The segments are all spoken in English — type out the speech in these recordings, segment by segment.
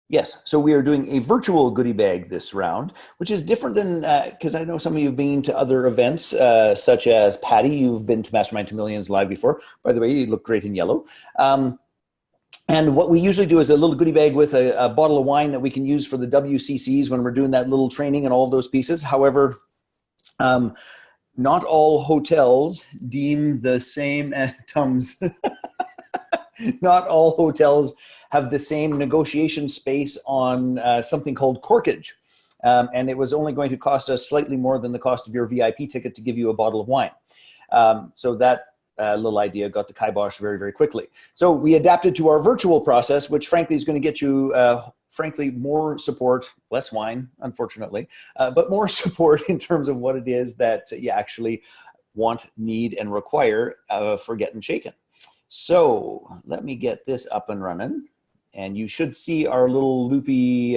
Yes, so we are doing a virtual goodie bag this round, which is different than, because I know some of you have been to other events, such as Patty. You've been to Mastermind to Millions live before. By the way, you look great in yellow. And what we usually do is a little goodie bag with a bottle of wine that we can use for the WCCs when we're doing that little training and all of those pieces. However, not all hotels deem the same, Tums. Not all hotels have the same negotiation space on something called corkage. And it was only going to cost us slightly more than the cost of your VIP ticket to give you a bottle of wine. So that little idea got the kibosh very, very quickly. So we adapted to our virtual process, which frankly is going to get you, frankly, more support, less wine, unfortunately, but more support in terms of what it is that you actually want, need, and require for getting shaken. So let me get this up and running. And you should see our little loopy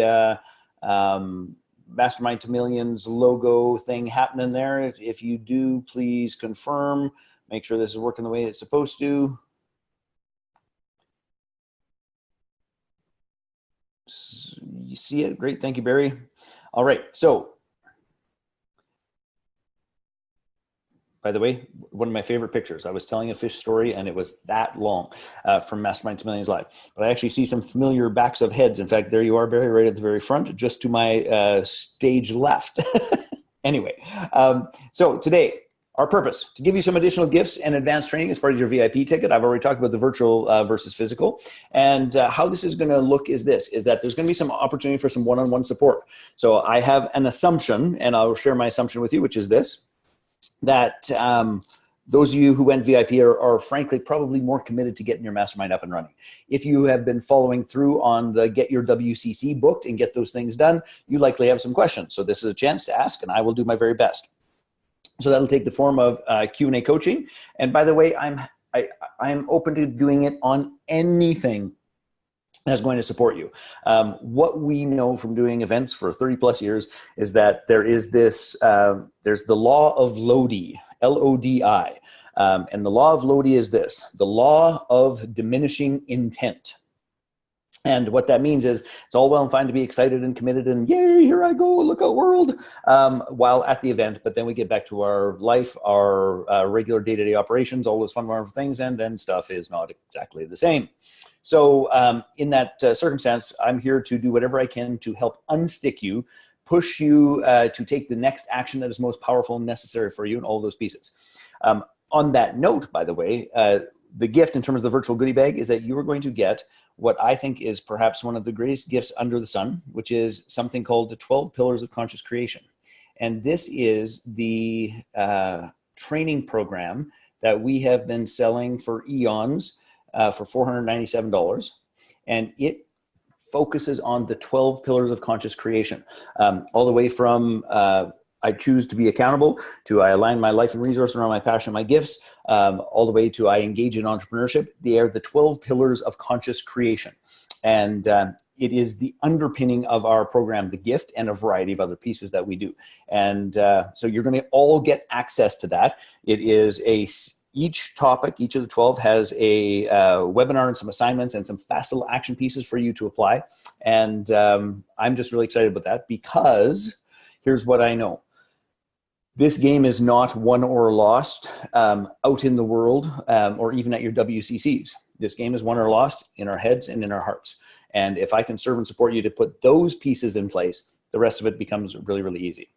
Mastermind to Millions logo thing happening there. If you do, please confirm. Make sure this is working the way it's supposed to. You see it? Great. Thank you, Barry. All right. So, by the way, one of my favorite pictures. I was telling a fish story and it was that long from Mastermind to Millions Live. But I actually see some familiar backs of heads. In fact, there you are, Barry, right at the very front, just to my stage left. Anyway, so today, our purpose, to give you some additional gifts and advanced training as part of your VIP ticket. I've already talked about the virtual versus physical. And how this is going to look is this, is that there's going to be some opportunity for some one-on-one support. So I have an assumption, and I'll share my assumption with you, which is this, that those of you who went VIP are frankly probably more committed to getting your mastermind up and running. If you have been following through on the Get Your WCC booked and get those things done, you likely have some questions. So this is a chance to ask, and I will do my very best. So that'll take the form of Q&A coaching. And by the way, I'm open to doing it on anything that's going to support you. What we know from doing events for 30 plus years is that there is this, there's the law of Lodi, L-O-D-I. And the law of Lodi is this, the law of diminishing intent. And what that means is it's all well and fine to be excited and committed and yay, here I go, look out world, while at the event. But then we get back to our life, our regular day-to-day operations, all those fun, wonderful things, and then stuff is not exactly the same. So in that circumstance, I'm here to do whatever I can to help unstick you, push you to take the next action that is most powerful and necessary for you and all those pieces. On that note, by the way, the gift in terms of the virtual goodie bag is that you are going to get what I think is perhaps one of the greatest gifts under the sun, which is something called the 12 Pillars of Conscious Creation. And this is the training program that we have been selling for eons for $497. And it focuses on the 12 pillars of conscious creation, all the way from I choose to be accountable, to I align my life and resources around my passion and my gifts, all the way to I engage in entrepreneurship. They are the 12 pillars of conscious creation. And it is the underpinning of our program, The Gift, and a variety of other pieces that we do. And so you're going to all get access to that. It is each topic, each of the 12 has a webinar and some assignments and some fast little action pieces for you to apply. And I'm just really excited about that because here's what I know. This game is not won or lost out in the world or even at your WCCs. This game is won or lost in our heads and in our hearts. And if I can serve and support you to put those pieces in place, the rest of it becomes really, really easy.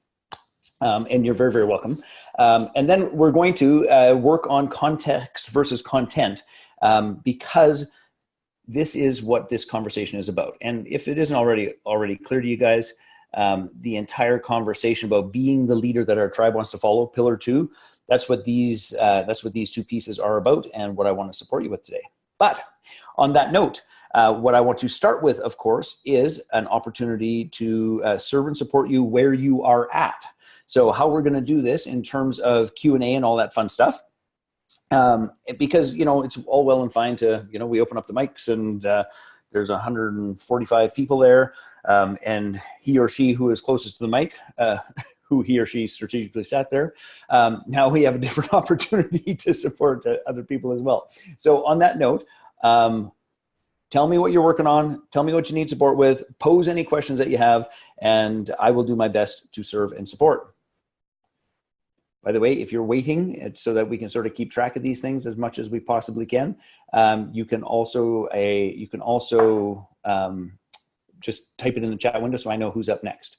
And you're very, very welcome. And then we're going to work on context versus content because this is what this conversation is about. And if it isn't already clear to you guys, the entire conversation about being the leader that our tribe wants to follow, pillar 2, that's what these two pieces are about and what I want to support you with today. But on that note, what I want to start with, of course, is an opportunity to serve and support you where you are at. So how we're going to do this in terms of Q&A and all that fun stuff, because, you know, it's all well and fine to, you know, we open up the mics and there's 145 people there, and he or she who is closest to the mic, who he or she strategically sat there. Now we have a different opportunity to support other people as well. So on that note, tell me what you're working on. Tell me what you need support with. Pose any questions that you have, and I will do my best to serve and support. By the way, if you're waiting so that we can sort of keep track of these things as much as we possibly can, you can also just type it in the chat window so I know who's up next.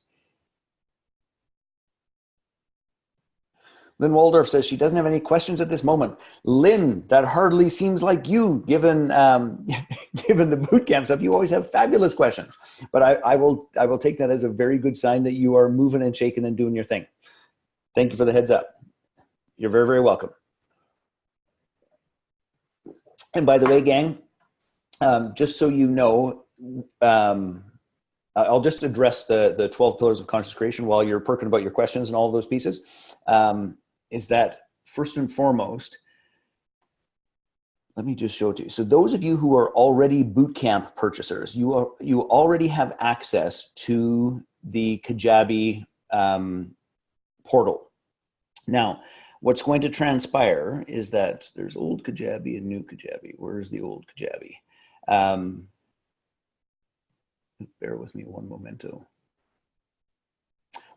Lynn Waldorf says she doesn't have any questions at this moment. Lynn, that hardly seems like you, given given the boot camp stuff. You always have fabulous questions, but I will take that as a very good sign that you are moving and shaking and doing your thing. Thank you for the heads up. You're very, very welcome. And by the way, gang, just so you know, I'll just address the 12 pillars of conscious creation while you're perking about your questions and all of those pieces. Is that first and foremost, let me just show it to you. So those of you who are already bootcamp purchasers, you already have access to the Kajabi portal. Now, what's going to transpire is that there's old Kajabi and new Kajabi. Where's the old Kajabi? Bear with me one momento.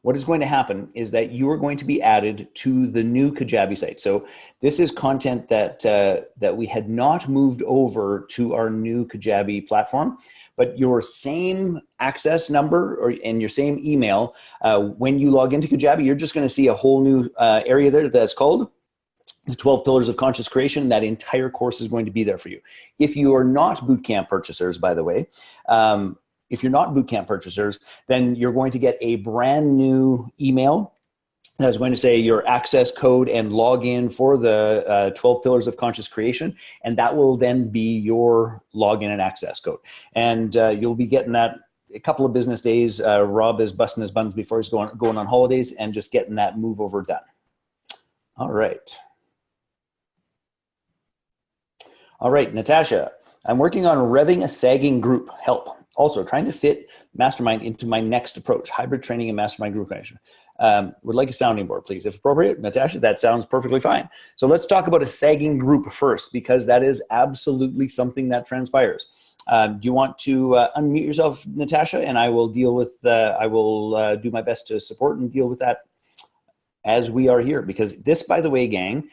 What is going to happen is that you are going to be added to the new Kajabi site. So this is content that that we had not moved over to our new Kajabi platform, but your same access number and your same email, when you log into Kajabi, you're just going to see a whole new area there that's called the 12 Pillars of Conscious Creation. That entire course is going to be there for you. If you are not bootcamp purchasers, by the way, if you're not bootcamp purchasers, then you're going to get a brand new email that is going to say your access code and login for the 12 Pillars of Conscious Creation. And that will then be your login and access code. And you'll be getting that a couple of business days. Rob is busting his buns before he's going on holidays and just getting that move over done. All right. All right, Natasha, I'm working on revving a sagging group. Help. Also, trying to fit Mastermind into my next approach, hybrid training and Mastermind group creation. Would like a sounding board, please. If appropriate, Natasha, that sounds perfectly fine. So let's talk about a sagging group first, because that is absolutely something that transpires. Do you want to unmute yourself, Natasha, and I will deal with I will do my best to support and deal with that as we are here. Because this, by the way, gang,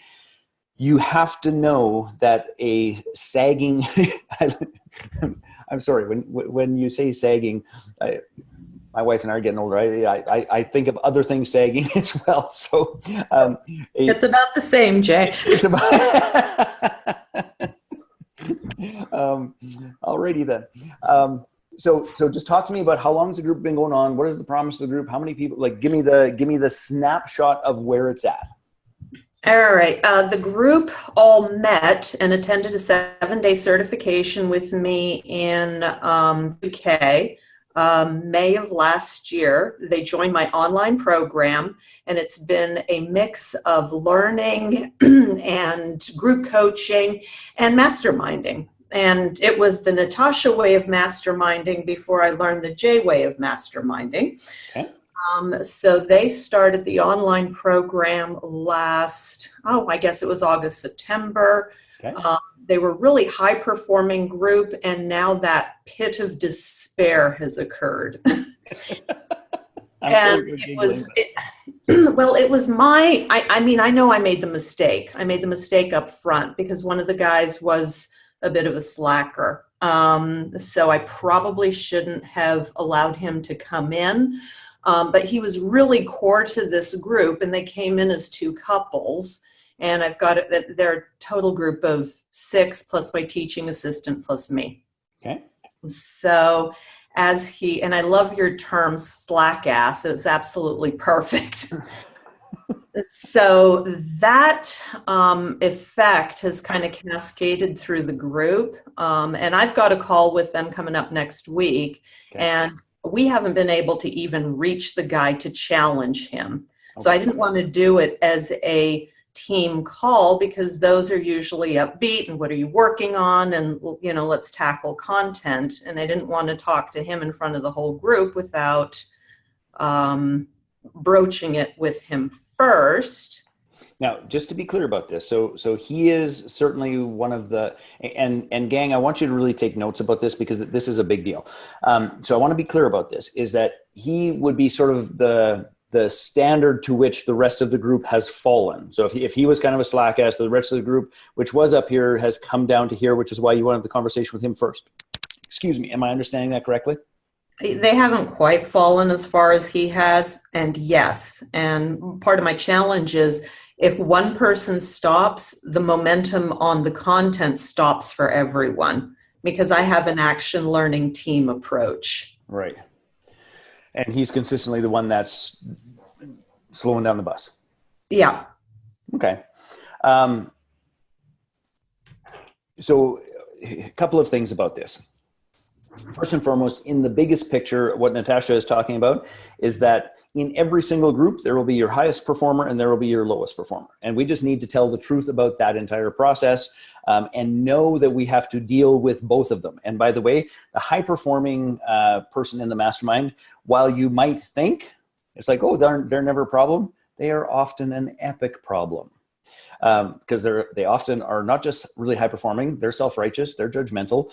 you have to know that a sagging, I'm sorry, when you say sagging, my wife and I are getting older. I think of other things sagging as well. So it's about the same, Jay. It's about alrighty then. So just talk to me about how long has the group been going on? What is the promise of the group? How many people? Like, give me the snapshot of where it's at. All right. The group all met and attended a 7-day certification with me in UK, May of last year. They joined my online program, and it's been a mix of learning and group coaching and masterminding. And it was the Natasha way of masterminding before I learned the Jay way of masterminding. Okay. So they started the online program I guess it was August, September. Okay. They were really high-performing group, and now that pit of despair has occurred. And it was, I know I made the mistake. I made the mistake up front because one of the guys was a bit of a slacker. So I probably shouldn't have allowed him to come in. But he was really core to this group, and they came in as 2 couples. And I've got their total group of 6 plus my teaching assistant plus me. Okay. So and I love your term slack ass. It's absolutely perfect. So that effect has kind of cascaded through the group. And I've got a call with them coming up next week. Okay. And we haven't been able to even reach the guy to challenge him. Okay. So I didn't want to do it as a team call because those are usually upbeat and what are you working on and, you know, let's tackle content. And I didn't want to talk to him in front of the whole group without broaching it with him first. Now, just to be clear about this, so he is certainly one of the, and gang, I want you to really take notes about this because this is a big deal. So I want to be clear about this, is that he would be sort of the standard to which the rest of the group has fallen. So if he was kind of a slack ass, the rest of the group, which was up here, has come down to here, which is why you wanted the conversation with him first. Excuse me, am I understanding that correctly? They haven't quite fallen as far as he has, and yes. And part of my challenge is if one person stops, the momentum on the content stops for everyone because I have an action learning team approach. Right. And he's consistently the one that's slowing down the bus. Yeah. Okay. So a couple of things about this. First and foremost, in the biggest picture, what Natasha is talking about is that in every single group, there will be your highest performer and there will be your lowest performer. And we just need to tell the truth about that entire process and know that we have to deal with both of them. And by the way, the high performing person in the mastermind, while you might think it's like, oh, they're never a problem, they are often an epic problem. Because they often are not just really high performing, they're self-righteous, they're judgmental.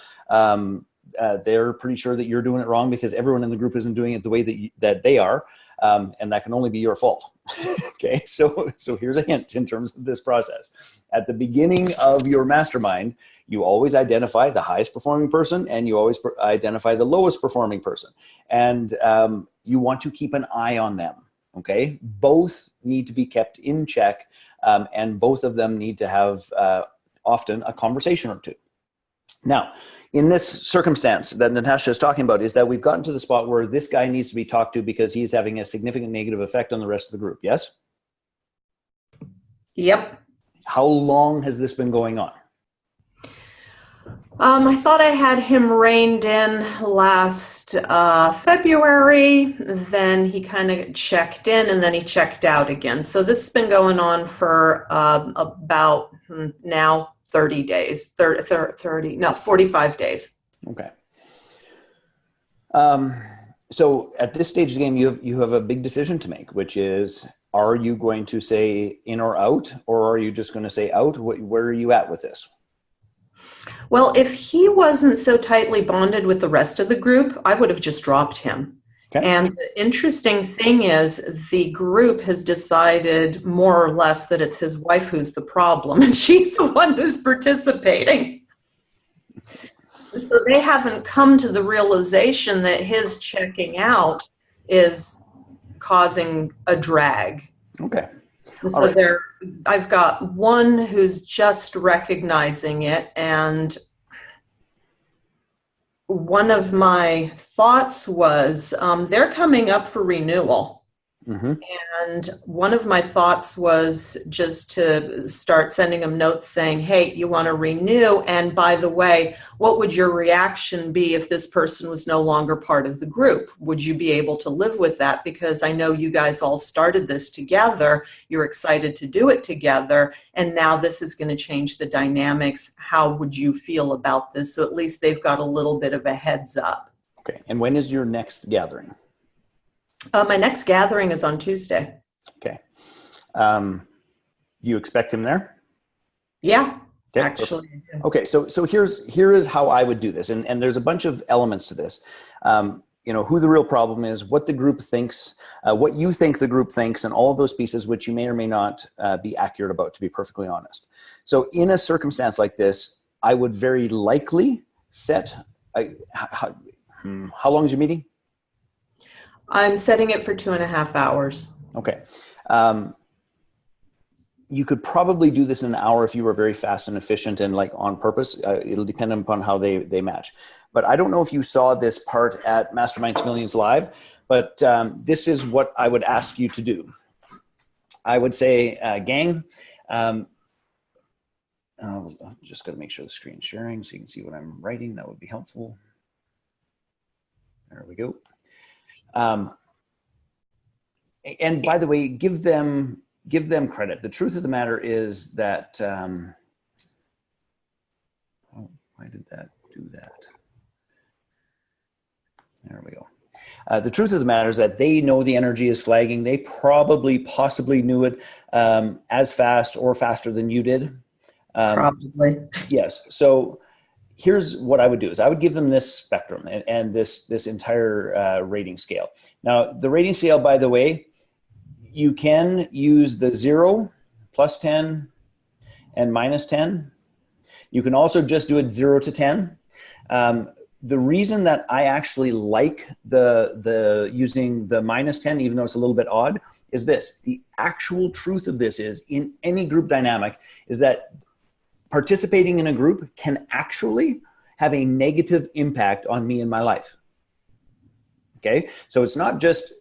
They're pretty sure that you're doing it wrong because everyone in the group isn't doing it the way that they are. And that can only be your fault. Okay, so here's a hint in terms of this process. At the beginning of your mastermind, you always identify the highest performing person and you always identify the lowest performing person. And you want to keep an eye on them. Okay, both need to be kept in check, and both of them need to have often a conversation or two. Now, in this circumstance that Natasha is talking about is that we've gotten to the spot where this guy needs to be talked to because he's having a significant negative effect on the rest of the group. Yes? Yep. How long has this been going on? I thought I had him reined in last February, then he kind of checked in and then he checked out again. So this has been going on for about now 30 days, 45 days. Okay. So at this stage of the game, you have a big decision to make, which is, are you going to say in or out, or are you just going to say out? Where are you at with this? Well, if he wasn't so tightly bonded with the rest of the group, I would have just dropped him. Okay. And the interesting thing is the group has decided more or less that it's his wife who's the problem, and she's the one who's participating. So they haven't come to the realization that his checking out is causing a drag. Okay. So right. I've got one who's just recognizing it, and one of my thoughts was they're coming up for renewal. Mm-hmm. And one of my thoughts was just to start sending them notes saying, hey, you want to renew? And by the way, what would your reaction be if this person was no longer part of the group? Would you be able to live with that? Because I know you guys all started this together. You're excited to do it together. And now this is going to change the dynamics. How would you feel about this? So at least they've got a little bit of a heads up. Okay. And when is your next gathering? My next gathering is on Tuesday. Okay. You expect him there? Yeah, okay, actually. Okay, so here is how I would do this, and there's a bunch of elements to this. Who the real problem is, what the group thinks, what you think the group thinks, and all of those pieces which you may or may not be accurate about, to be perfectly honest. So in a circumstance like this, I would very likely set, how long is your meeting? I'm setting it for 2.5 hours. Okay. You could probably do this in an hour if you were very fast and efficient and like on purpose. It'll depend upon how they match. But I don't know if you saw this part at Mastermind to Millions Live, but this is what I would ask you to do. I would say, gang, I'm just going to make sure the screen's sharing so you can see what I'm writing. That would be helpful. There we go. And by the way, give them credit. The truth of the matter is that, why did that do that? There we go. The truth of the matter is that they know the energy is flagging. They probably possibly knew it as fast or faster than you did. Probably. Yes. So here's what I would do is I would give them this spectrum and this entire rating scale. Now, the rating scale, by the way, you can use the 0, +10, and -10. You can also just do it 0 to 10. The reason that I actually like the using the -10, even though it's a little bit odd, is this. The actual truth of this is, in any group dynamic, is that participating in a group can actually have a negative impact on me in my life. Okay, so it's not just,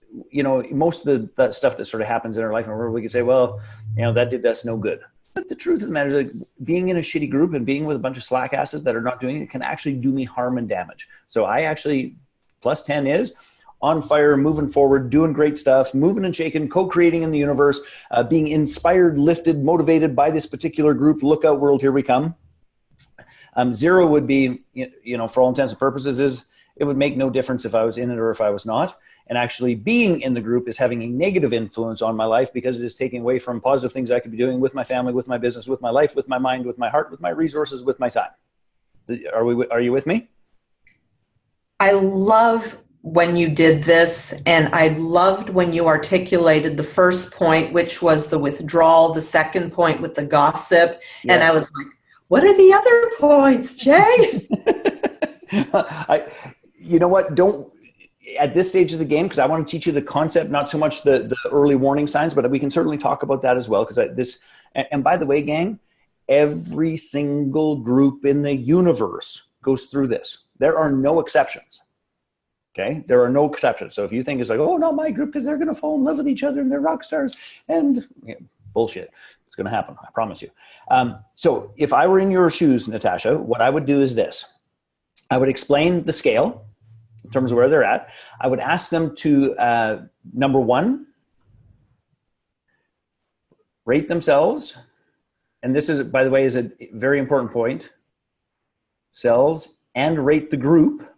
most of the stuff that sort of happens in our life, and where we can say, well, that did us no good. But the truth of the matter is that being in a shitty group and being with a bunch of slack asses that are not doing it can actually do me harm and damage. So I actually, +10 is on fire, moving forward, doing great stuff, moving and shaking, co-creating in the universe, being inspired, lifted, motivated by this particular group. Look out, world, here we come. 0 would be, for all intents and purposes, it would make no difference if I was in it or if I was not. And actually being in the group is having a negative influence on my life because it is taking away from positive things I could be doing with my family, with my business, with my life, with my mind, with my heart, with my resources, with my time. Are you with me? I love when you did this, and I loved when you articulated the first point, which was the withdrawal, the second point with the gossip. Yes. And I was like, what are the other points, Jay? You know what? Don't, at this stage of the game, because I want to teach you the concept, not so much the early warning signs, but we can certainly talk about that as well. Because and by the way, gang, every single group in the universe goes through this. There are no exceptions. Okay, there are no exceptions. So if you think it's like, oh, not my group because they're going to fall in love with each other and they're rock stars, and bullshit, it's going to happen. I promise you. So if I were in your shoes, Natasha, what I would do is this. I would explain the scale in terms of where they're at. I would ask them to, number 1, rate themselves. And this is, by the way, is a very important point. Selves and rate the group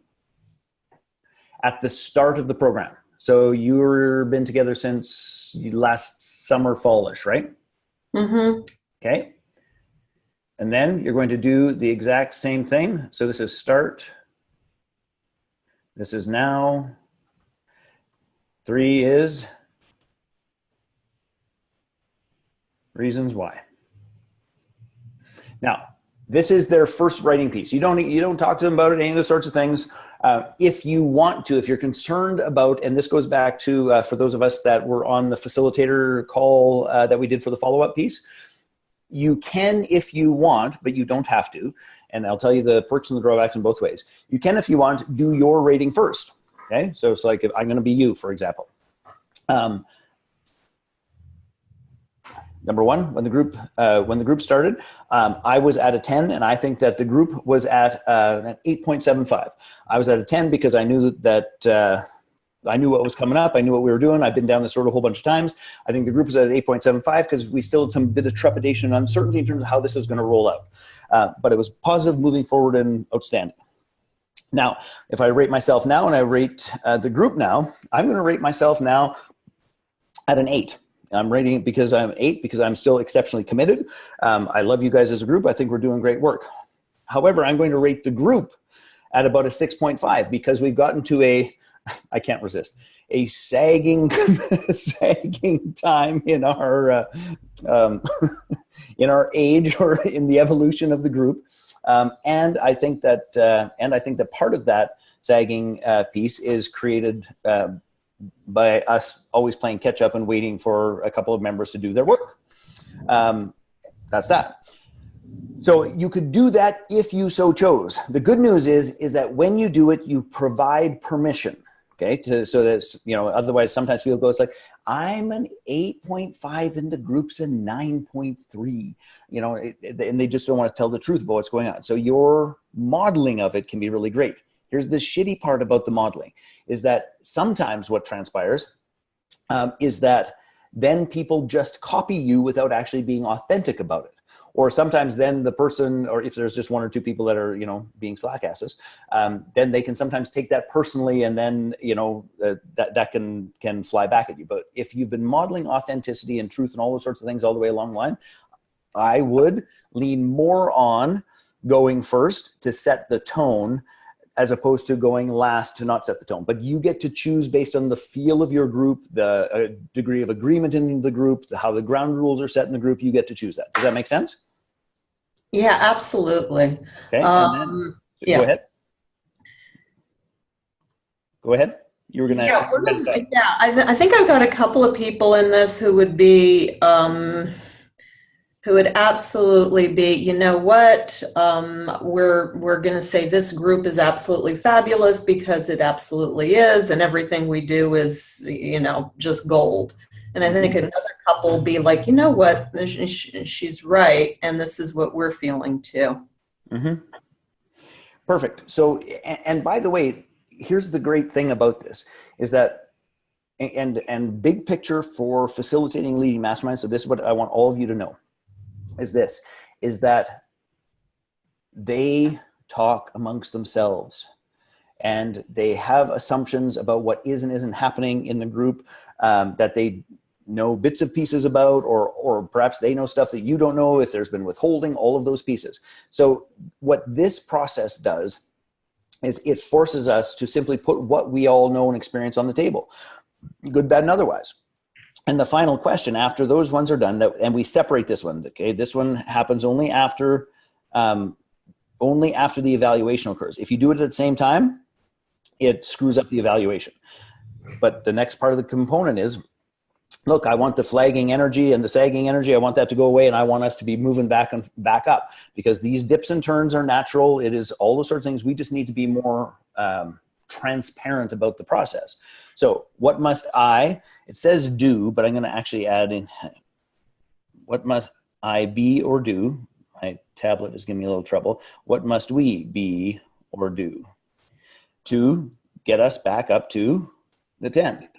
at the start of the program. So you've been together since last summer, fallish, right? Mm-hmm. Okay. And then you're going to do the exact same thing. So this is start. This is now. 3 is reasons why. Now, this is their first writing piece. You don't talk to them about it, any of those sorts of things. If you want to, if you're concerned about, and this goes back to, for those of us that were on the facilitator call that we did for the follow-up piece, you can, if you want, but you don't have to. And I'll tell you the perks and the drawbacks in both ways. You can, if you want, do your rating first. Okay, so it's like if I'm going to be you, for example. Number 1, when the group started, I was at a 10, and I think that the group was at an 8.75. I was at a 10 because I knew that I knew what was coming up. I knew what we were doing. I've been down this road a whole bunch of times. I think the group was at 8.75 because we still had some bit of trepidation and uncertainty in terms of how this is going to roll out. But it was positive, moving forward, and outstanding. Now, if I rate myself now and I rate the group now, I'm going to rate myself now at an 8. I'm rating it because I'm 8, because I'm still exceptionally committed. I love you guys as a group. I think we're doing great work. However, I'm going to rate the group at about a 6.5 because we've gotten to I can't resist, a sagging time in our in our age or in the evolution of the group. And I think that part of that sagging piece is created by us always playing catch up and waiting for a couple of members to do their work. That's that. So you could do that if you so chose. The good news is that when you do it, you provide permission. Okay, so that, otherwise sometimes people go, it's like, I'm an 8.5 and the group's a 9.3, and they just don't want to tell the truth about what's going on. So your modeling of it can be really great. Here's the shitty part about the modeling, is that sometimes what transpires is that then people just copy you without actually being authentic about it. Or sometimes then the person, or if there's just one or two people that are, being slack asses, then they can sometimes take that personally, and then, that can fly back at you. But if you've been modeling authenticity and truth and all those sorts of things all the way along the line, I would lean more on going first to set the tone, as opposed to going last to not set the tone. But you get to choose based on the feel of your group, the degree of agreement in the group, how the ground rules are set in the group. You get to choose that. Does that make sense? Yeah, absolutely. Okay. And then, Yeah. Go ahead. Go ahead. You were going to. Yeah, I think I've got a couple of people in this who would be, who would absolutely be, you know what, we're going to say this group is absolutely fabulous because it absolutely is, and everything we do is, just gold. And I think another couple will be like, you know what, she's right, and this is what we're feeling too. Mm-hmm. Perfect. So, and by the way, here's the great thing about this is that, and big picture for facilitating leading masterminds. So this is what I want all of you to know. Is that they talk amongst themselves, and they have assumptions about what is and isn't happening in the group, that they know bits and pieces about, or perhaps they know stuff that you don't know, if there's been withholding, all of those pieces. So what this process does is it forces us to simply put what we all know and experience on the table, good, bad, and otherwise. And the final question after those ones are done, and we separate this one, okay? This one happens only after the evaluation occurs. If you do it at the same time, it screws up the evaluation. But the next part of the component is, look, I want the flagging energy and the sagging energy, I want that to go away, and I want us to be moving back and back up, because these dips and turns are natural. It is all those sorts of things. We just need to be more transparent about the process. So what must I, it says do, but I'm going to actually add in, what must I be or do? My tablet is giving me a little trouble. What must we be or do to get us back up to the 10?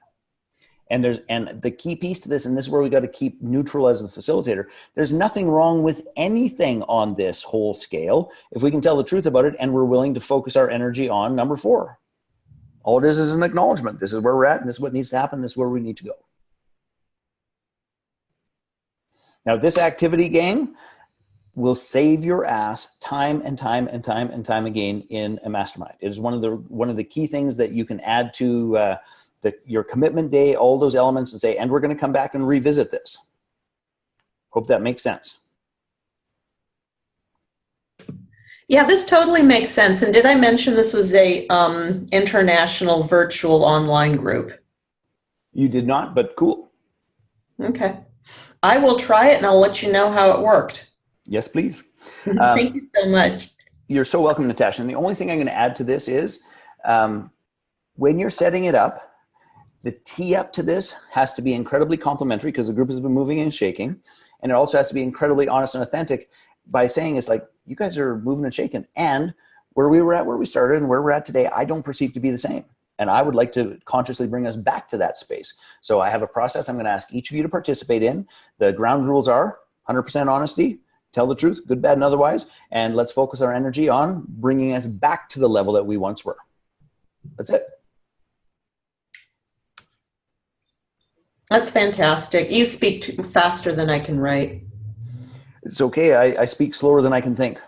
And the key piece to this, and this is where we got to keep neutral as the facilitator, there's nothing wrong with anything on this whole scale if we can tell the truth about it and we're willing to focus our energy on number 4. All it is an acknowledgement. This is where we're at, and this is what needs to happen. This is where we need to go. Now, this activity, gang, will save your ass time and time and time and time again in a mastermind. It is one of the key things that you can add to your commitment day, all those elements, and say, and we're going to come back and revisit this. Hope that makes sense. Yeah, this totally makes sense. And did I mention this was a international virtual online group? You did not, but cool. Okay. I will try it, and I'll let you know how it worked. Yes, please. Thank you so much. You're so welcome, Natasha. And the only thing I'm going to add to this is when you're setting it up, the tee up to this has to be incredibly complimentary, because the group has been moving and shaking. And it also has to be incredibly honest and authentic by saying, it's like, you guys are moving and shaking. And where we were at, where we started, and where we're at today, I don't perceive to be the same. And I would like to consciously bring us back to that space. So I have a process I'm going to ask each of you to participate in. The ground rules are 100% honesty, tell the truth, good, bad, and otherwise. And let's focus our energy on bringing us back to the level that we once were. That's it. That's fantastic. You speak faster than I can write. It's okay. I speak slower than I can think.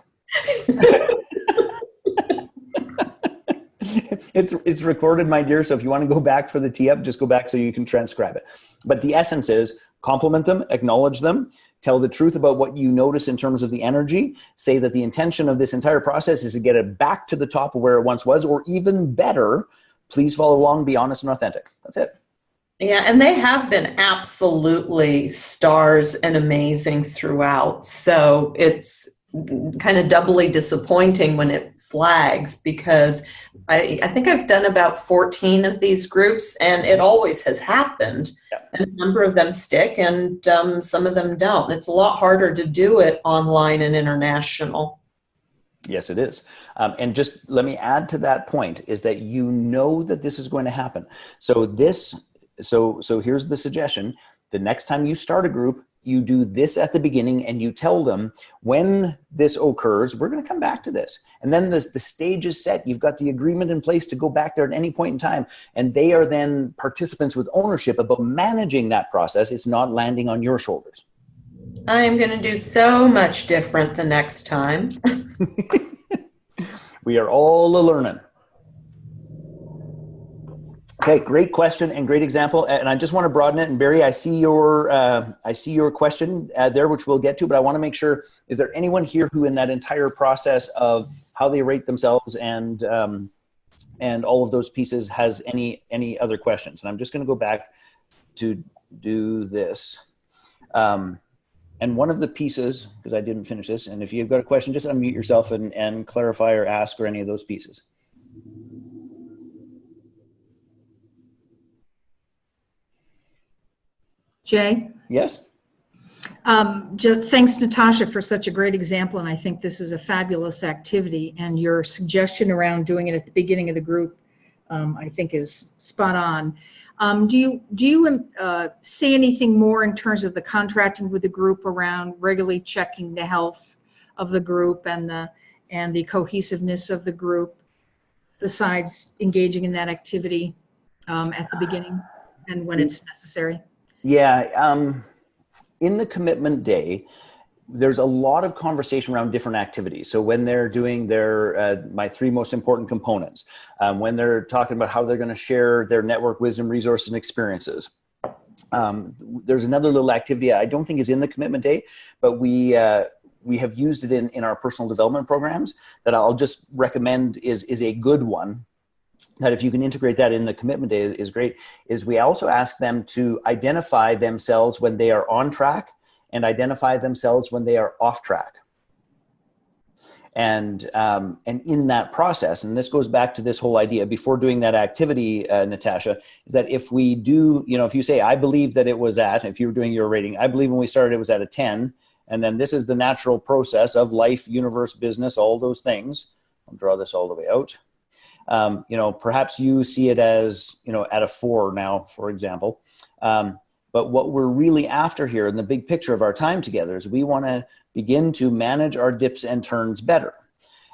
It's recorded, my dear. So if you want to go back for the tee up, just go back so you can transcribe it. But the essence is compliment them, acknowledge them, tell the truth about what you notice in terms of the energy, say that the intention of this entire process is to get it back to the top of where it once was, or even better, please follow along, be honest and authentic. That's it. Yeah, and they have been absolutely stars and amazing throughout. So it's kind of doubly disappointing when it flags, because I think I've done about 14 of these groups, and it always has happened. Yeah. And a number of them stick, and some of them don't. It's a lot harder to do it online and international. Yes, it is. And just let me add to that point is that you know that this is going to happen. So here's the suggestion. The next time you start a group, you do this at the beginning, and you tell them when this occurs, we're going to come back to this. And then the stage is set. You've got the agreement in place to go back there at any point in time. And they are then participants with ownership about managing that process. It's not landing on your shoulders. I am going to do so much different the next time. We are all a-learning. Okay, great question and great example. And I just want to broaden it. And Barry, I see your question there, which we'll get to. But I want to make sure: is there anyone here who, in that entire process of how they rate themselves and all of those pieces, has any other questions? And I'm just going to go back to do this. And one of the pieces, because I didn't finish this, and if you've got a question, just unmute yourself and clarify or ask or any of those pieces. Jay? Yes? Just thanks, Natasha, for such a great example, and I think this is a fabulous activity, and your suggestion around doing it at the beginning of the group, I think, is spot on. Do you say anything more in terms of the contracting with the group around regularly checking the health of the group and the cohesiveness of the group, besides engaging in that activity at the beginning and when it's necessary? Yeah, in the commitment day, there's a lot of conversation around different activities. So when they're doing their my 3 most important components, when they're talking about how they're going to share their network wisdom, resources, and experiences, there's another little activity I don't think is in the commitment day, but we have used it in our personal development programs that I'll just recommend is a good one. That if you can integrate that in the commitment day is great, is we also ask them to identify themselves when they are on track and identify themselves when they are off track. And in that process, and this goes back to this whole idea before doing that activity, Natasha, is that if we do, if you say, I believe that it was if you were doing your rating, I believe when we started it was at a 10, and then this is the natural process of life, universe, business, all those things. I'll draw this all the way out. Perhaps you see it as, at a 4 now, for example. But what we're really after here in the big picture of our time together is we want to begin to manage our dips and turns better.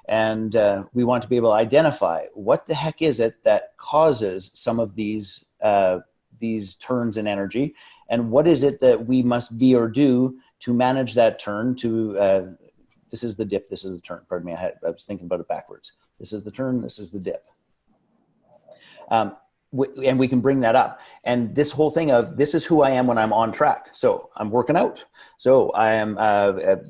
And we want to be able to identify what the heck is it that causes some of these turns in energy, and what is it that we must be or do to manage that turn to, this is the dip, this is the turn. Pardon me, I was thinking about it backwards. This is the turn, this is the dip. And we can bring that up. And this whole thing of, this is who I am when I'm on track. So I'm working out. So I am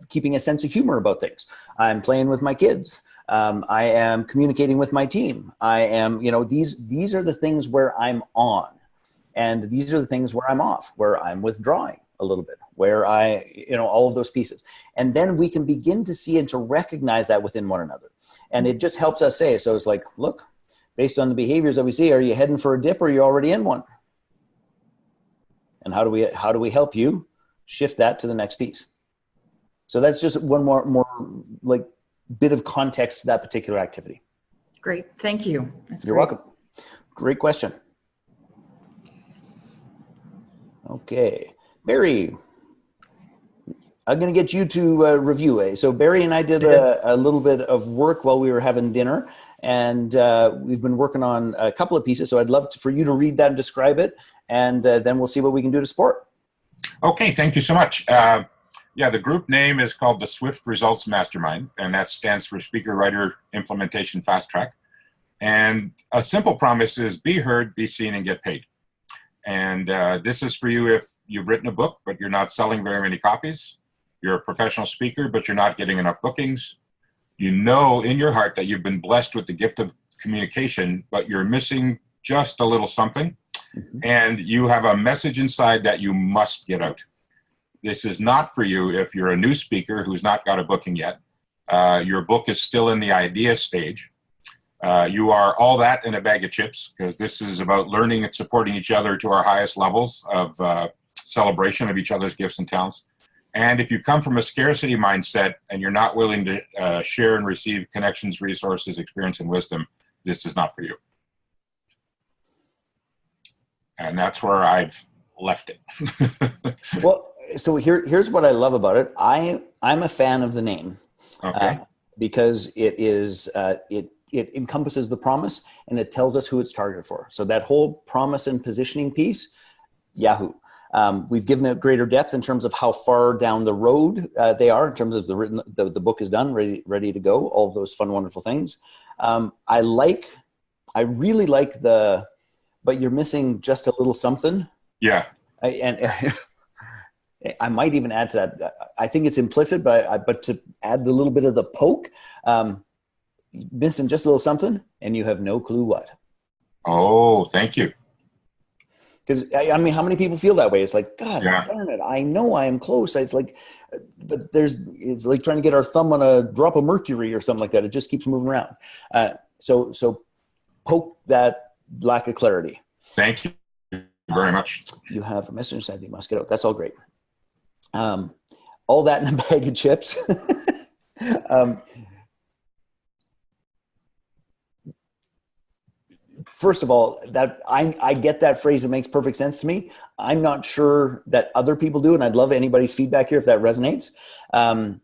keeping a sense of humor about things. I'm playing with my kids. I am communicating with my team. I am, these are the things where I'm on. And these are the things where I'm off, where I'm withdrawing a little bit, where all of those pieces. And then we can begin to see and to recognize that within one another. And it just helps us say, so it's like, look, based on the behaviors that we see, are you heading for a dip or are you already in one? And how do we help you shift that to the next piece? So that's just one more like bit of context to that particular activity. Great, thank you. You're welcome. Great question. Okay, Barry, I'm going to get you to review. So Barry and I did a little bit of work while we were having dinner, and we've been working on a couple of pieces. So I'd love for you to read that and describe it, and then we'll see what we can do to support. Okay, thank you so much. Yeah, the group name is called the Swift Results Mastermind, and that stands for Speaker Writer Implementation Fast Track. And a simple promise is be heard, be seen, and get paid. And this is for you if you've written a book, but you're not selling very many copies. You're a professional speaker, but you're not getting enough bookings. You know in your heart that you've been blessed with the gift of communication, but you're missing just a little something. Mm-hmm. And you have a message inside that you must get out. This is not for you if you're a new speaker who's not got a booking yet. Your book is still in the idea stage. You are all that in a bag of chips, because this is about learning and supporting each other to our highest levels of celebration of each other's gifts and talents. And if you come from a scarcity mindset and you're not willing to share and receive connections, resources, experience, and wisdom, this is not for you. And that's where I've left it. Well, So here's what I love about it. I'm a fan of the name, Okay. because it encompasses the promise and it tells us who it's targeted for. So that whole promise and positioning piece, Yahoo. We've given it greater depth in terms of how far down the road they are in terms of the book is done, ready to go. All of those fun, wonderful things. I really like but you're missing just a little something. Yeah. And I might even add to that. I think it's implicit, but to add the little bit of the poke, missing just a little something, and you have no clue what. Oh, thank you. Because I mean, how many people feel that way? It's like, God Yeah. darn it! I know I am close. It's like, but it's like trying to get our thumb on a drop of mercury or something like that. It just keeps moving around. So poke that lack of clarity. Thank you very much. You have a message that you must get out. That's all great. All that in a bag of chips. First of all, that I get that phrase. It makes perfect sense to me. I'm not sure that other people do, and I'd love anybody's feedback here if that resonates. And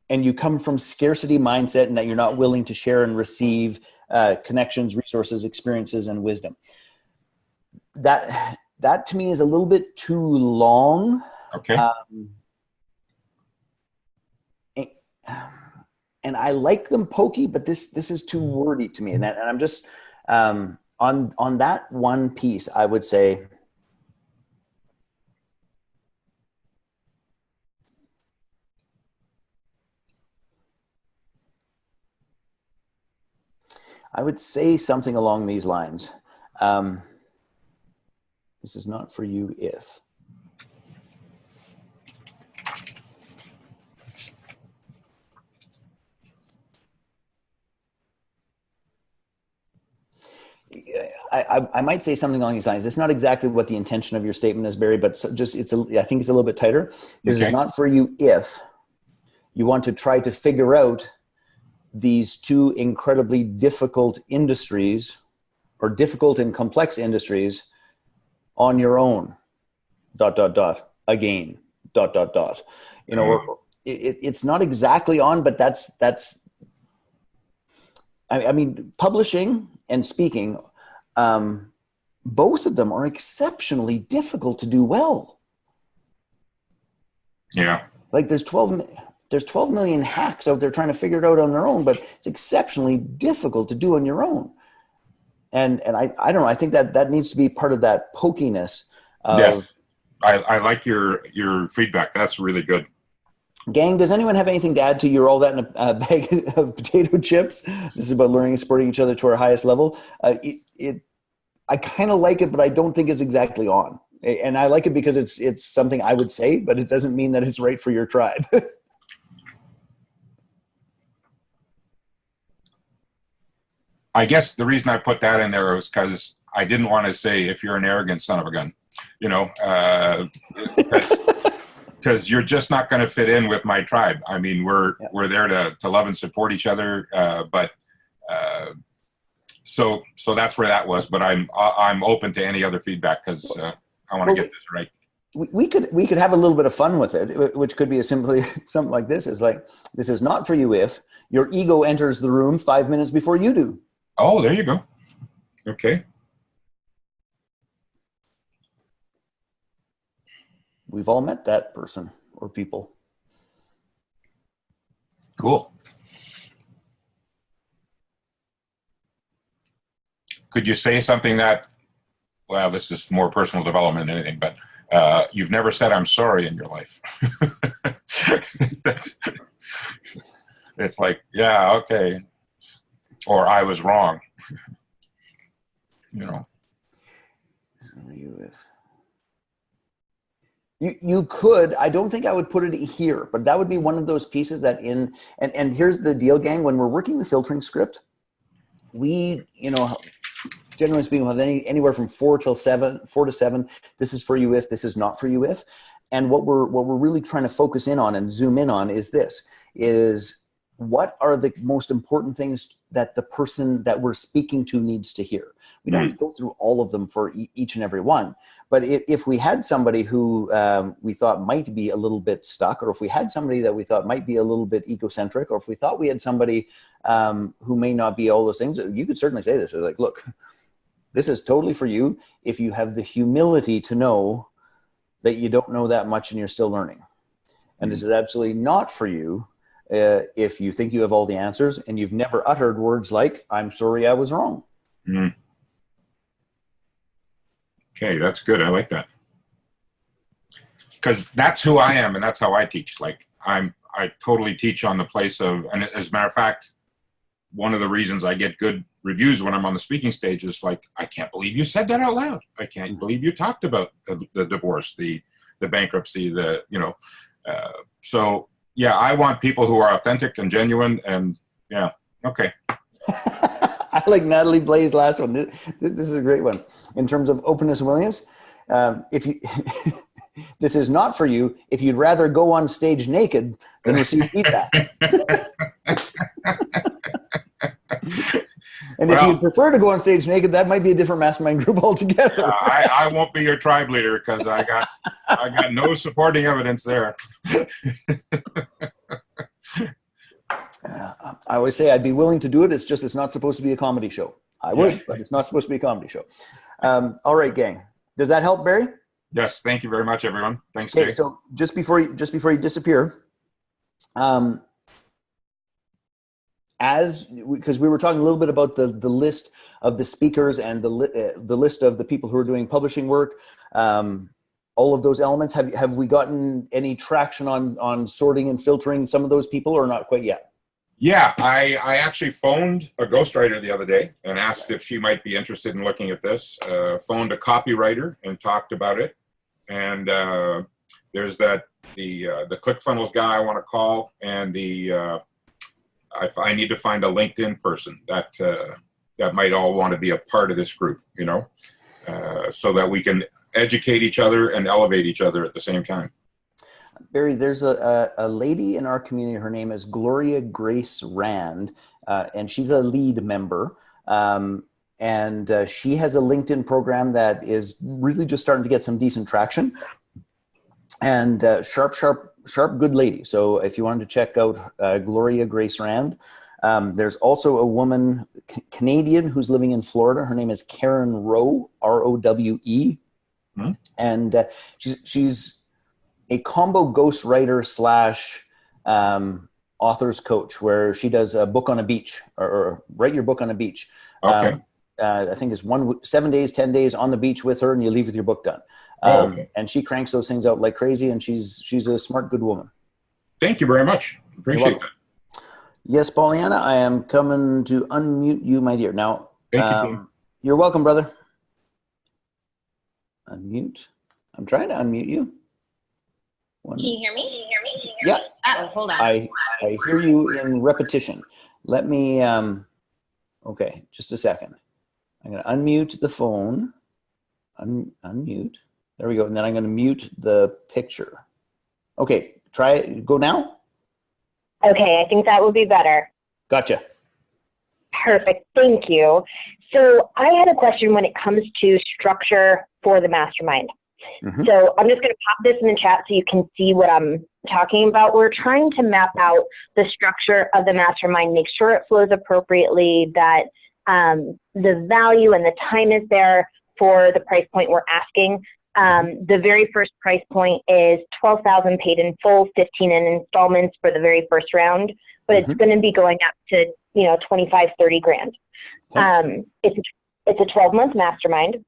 you come from scarcity mindset, and that you're not willing to share and receive connections, resources, experiences, and wisdom. That to me is a little bit too long. Okay. And I like them pokey, but this is too wordy to me. And I'm just on that one piece, I would say, something along these lines. This is not for you if. I might say something along these lines. It's not exactly what the intention of your statement is, Barry, but I think it's a little bit tighter. This is not for you if you want to try to figure out these two incredibly difficult industries, or difficult and complex industries, on your own. ... Again. ... You know, it's not exactly on, but that's. I mean, publishing and speaking, both of them are exceptionally difficult to do well. Yeah. Like there's 12 million hacks out there trying to figure it out on their own, but it's exceptionally difficult to do on your own. And I don't know. I think that needs to be part of that pokiness. Yes. I like your feedback. That's really good. Gang, does anyone have anything to add to your all that in a bag of potato chips? This is about learning and supporting each other to our highest level. I kind of like it, but I don't think it's exactly on. And I like it because it's something I would say, but it doesn't mean that it's right for your tribe. I guess the reason I put that in there was because I didn't want to say, if you're an arrogant son of a gun, you know, because you're just not going to fit in with my tribe. I mean, we're there to love and support each other. So that's where that was. But I'm open to any other feedback, because I want to get this right. We could have a little bit of fun with it, which could be simply something like this. Is like, this is not for you if your ego enters the room 5 minutes before you do. Oh, there you go. Okay. We've all met that person or people. Cool. Could you say something that, well, this is more personal development than anything, but you've never said I'm sorry in your life? It's like, yeah, okay. Or I was wrong. You know. You could, I don't think I would put it here, but that would be one of those pieces that and here's the deal, gang. When we're working the filtering script, we, you know, generally speaking, we'll have anywhere from 4 to 7. This is for you if, this is not for you if. And what we're really trying to focus in on and zoom in on is what are the most important things that the person that we're speaking to needs to hear? We don't go through all of them for each and every one. But if we had somebody who we thought might be a little bit stuck, or if we had somebody that we thought might be a little bit egocentric, or if we thought we had somebody who may not be all those things, you could certainly say this. Like, look, this is totally for you if you have the humility to know that you don't know that much and you're still learning. And this is absolutely not for you if you think you have all the answers and you've never uttered words like, I'm sorry I was wrong. Mm. Okay, that's good. I like that. Because that's who I am and that's how I teach. Like I totally teach on the place of, and as a matter of fact, one of the reasons I get good reviews when I'm on the speaking stage is like, I can't believe you said that out loud. I can't believe you talked about the divorce, the bankruptcy, so yeah, I want people who are authentic and genuine, and yeah, okay. I like Natalie Blaze last one. This is a great one. In terms of openness and willingness, if you, this is not for you if you'd rather go on stage naked than receive feedback. And if you prefer to go on stage naked, that might be a different mastermind group altogether. I won't be your tribe leader because I got no supporting evidence there. I always say I'd be willing to do it. It's just it's not supposed to be a comedy show. I would, but it's not supposed to be a comedy show. All right, gang. Does that help, Barry? Yes. Thank you very much, everyone. Thanks, Okay, Dave. so just before you disappear, because we were talking a little bit about the list of the speakers and the list of the people who are doing publishing work, all of those elements, have we gotten any traction on sorting and filtering some of those people, or not quite yet? Yeah, I actually phoned a ghostwriter the other day and asked if she might be interested in looking at this. Phoned a copywriter and talked about it. And there's the ClickFunnels guy I want to call, and I need to find a LinkedIn person that might all want to be a part of this group, so that we can educate each other and elevate each other at the same time. Barry, there's a lady in our community. Her name is Gloria Grace Rand, and she's a lead member. And she has a LinkedIn program that is really just starting to get some decent traction. And sharp, good lady. So if you wanted to check out Gloria Grace Rand, there's also a woman, Canadian, who's living in Florida. Her name is Karen Rowe, R-O-W-E. Mm-hmm. And she's a combo ghostwriter / author's coach, where she does a book on a beach, or write your book on a beach. Okay. I think it's 7 days, 10 days on the beach with her, and you leave with your book done. Okay. And she cranks those things out like crazy, and she's a smart, good woman. Thank you very much. Appreciate that. Yes, Pollyanna, I am coming to unmute you, my dear. Now, thank you, Tim. You're welcome, brother. Unmute. I'm trying to unmute you. Can you hear me? Yeah. Uh-oh, hold on. I hear you in repetition. Let me, okay, just a second. I'm going to unmute the phone. Unmute. There we go. And then I'm going to mute the picture. Okay, try it. Go now. Okay, I think that would be better. Gotcha. Perfect. Thank you. So I had a question when it comes to structure for the mastermind. Mm-hmm. So I'm just going to pop this in the chat so you can see what I'm talking about. We're trying to map out the structure of the mastermind, make sure it flows appropriately, that the value and the time is there for the price point we're asking. The very first price point is $12,000 paid in full, 15 in installments for the very first round, but it's going to be going up to 25, 30 grand. Okay. It's a 12-month mastermind.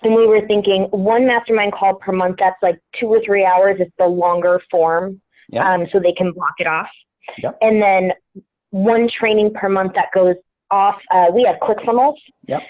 And we were thinking one mastermind call per month, that's like 2 or 3 hours. It's the longer form, so they can block it off. Yep. And then one training per month that goes off. We have ClickFunnels. Yep.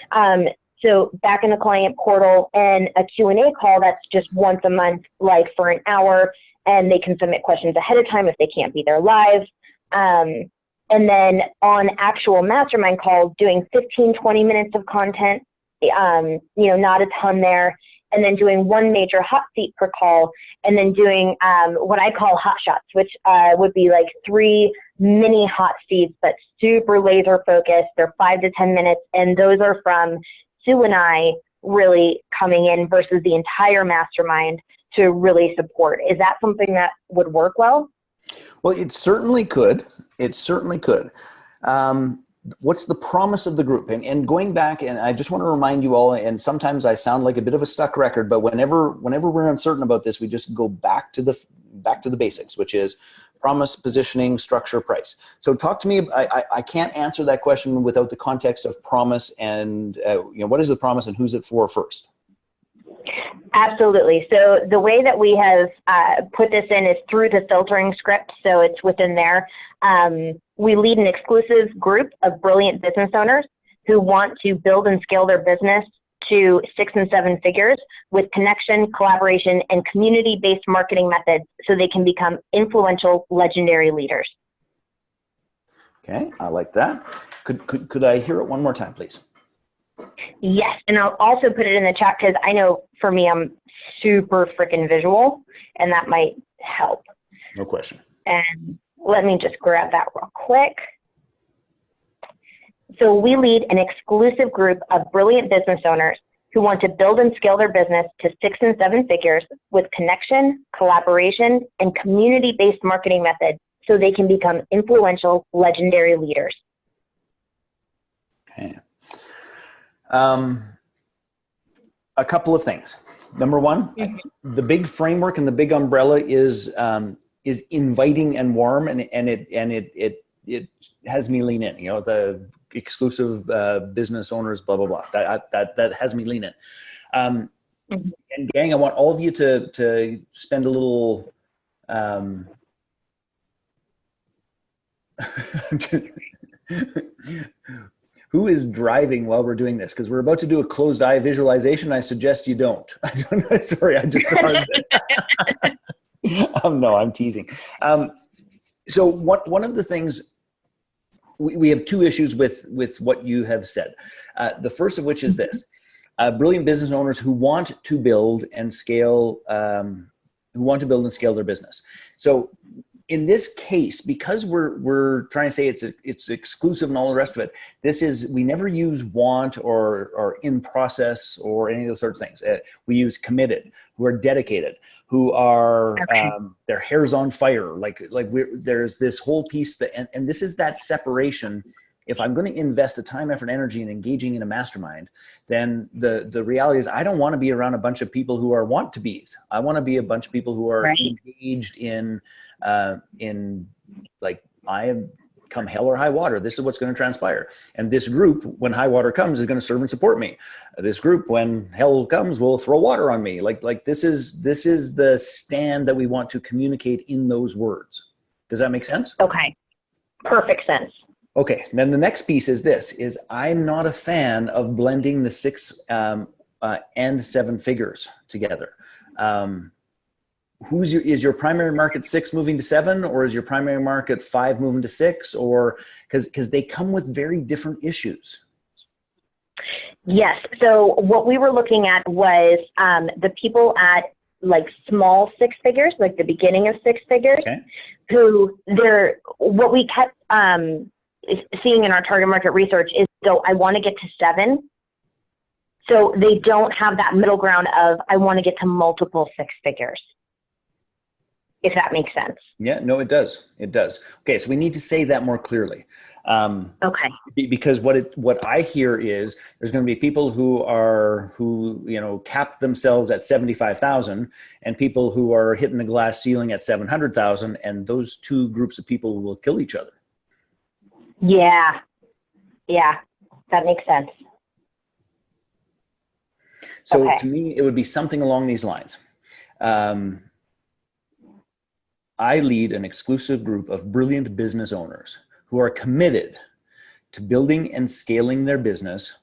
So back in the client portal, and a Q&A call that's just once a month, like for an hour, and they can submit questions ahead of time if they can't be there live. And then on actual mastermind calls, doing 15, 20 minutes of content, not a ton there, and then doing one major hot seat per call, and then doing what I call hot shots, which would be like 3 mini hot seats, but super laser focused. They're 5 to 10 minutes, and those are from Sue and I really coming in versus the entire mastermind to really support. Is that something that would work well? Well, it certainly could. It certainly could. What's the promise of the group? And going back, and I just want to remind you all, and sometimes I sound like a bit of a stuck record, but whenever we're uncertain about this, we just go back to the basics, which is promise, positioning, structure, price. So talk to me. I can't answer that question without the context of promise and what is the promise and who's it for first? Absolutely. So the way that we have put this in is through the filtering script. So it's within there. We lead an exclusive group of brilliant business owners who want to build and scale their business to 6 and 7 figures with connection, collaboration, and community-based marketing methods so they can become influential, legendary leaders. Okay, I like that. Could I hear it one more time, please? Yes, and I'll also put it in the chat because I know for me, I'm super freaking visual, and that might help. No question. And let me just grab that real quick. So we lead an exclusive group of brilliant business owners who want to build and scale their business to 6 and 7 figures with connection, collaboration, and community-based marketing methods so they can become influential, legendary leaders. Okay. A couple of things. Number one, the big framework and the big umbrella is inviting and warm, and it has me lean in. The exclusive business owners, blah blah blah. That has me lean in. And gang, I want all of you to spend a little. Who is driving while we're doing this? Because we're about to do a closed eye visualization. I suggest you don't. I don't know. Sorry, I just saw it. No, I'm teasing. So one of the things, we have two issues with what you have said. The first of which is this. Brilliant business owners who want to build and scale, their business. So in this case, because we're trying to say it's exclusive and all the rest of it, we never use want or in process or any of those sorts of things. We use committed, who are dedicated, who are their hair's on fire. There's this whole piece and this is that separation. If I'm going to invest the time, effort, energy in engaging in a mastermind, then the reality is I don't want to be around a bunch of people who are want-to-be's. I want to be a bunch of people who are engaged in like, I am come hell or high water. This is what's going to transpire. And this group, when high water comes, is going to serve and support me. This group, when hell comes, will throw water on me. Like this is the stand that we want to communicate in those words. Does that make sense? Okay. Perfect sense. Okay. And then the next piece is I'm not a fan of blending the 6 and 7 figures together. Is your primary market 6 moving to 7, or is your primary market 5 moving to 6, or because they come with very different issues? Yes. So what we were looking at was the people at like small 6 figures, like the beginning of 6 figures, what we kept seeing in our target market research is, so I want to get to 7. So they don't have that middle ground of, I want to get to multiple 6 figures. If that makes sense. Yeah, no, it does. It does. Okay, so we need to say that more clearly. Okay. Because what I hear is there's going to be people who cap themselves at 75,000, and people who are hitting the glass ceiling at 700,000, and those two groups of people will kill each other. Yeah, that makes sense. So to me, it would be something along these lines. I lead an exclusive group of brilliant business owners who are committed to building and scaling their business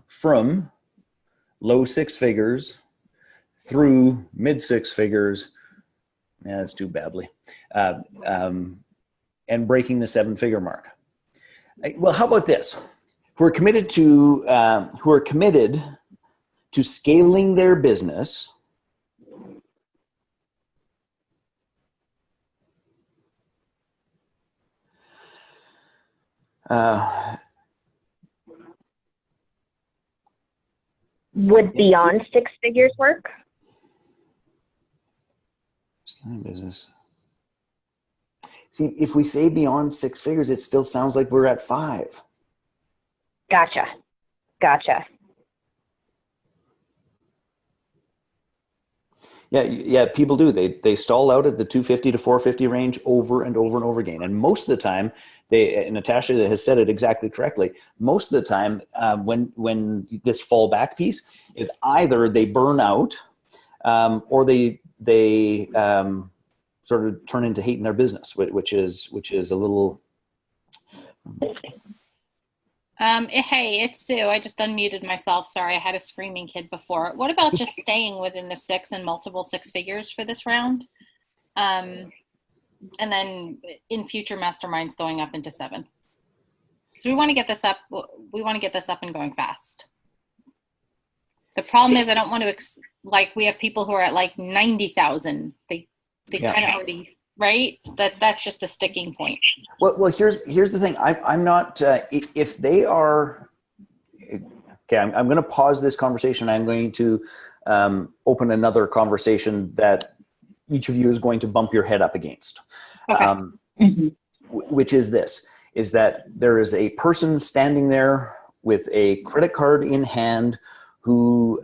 from low 6 figures through mid 6 figures. Yeah, that's too badly. And breaking the 7-figure mark. Well, how about this? Who are committed to scaling their business Would beyond six figures work? Scaling business. See, if we say beyond six figures, it still sounds like we're at 5. Gotcha. Yeah, people do. They stall out at the 250 to 450 range over and over and over again. And most of the time, Natasha has said it exactly correctly. Most of the time, when this fallback piece is either they burn out, or they sort of turn into hating their business, which is a little. Hey, it's Sue. I just unmuted myself. Sorry, I had a screaming kid before. What about just staying within the 6 and multiple 6 figures for this round? And then in future masterminds going up into 7. So we want to get this up. We want to get this up and going fast. The problem is I don't want to, like we have people who are at like 90,000. They kind of already, right? That's just the sticking point. Well, here's the thing. I'm not, if they are, okay, I'm going to pause this conversation. I'm going to open another conversation that each of you is going to bump your head up against. Okay. Which is this, is that there is a person standing there with a credit card in hand who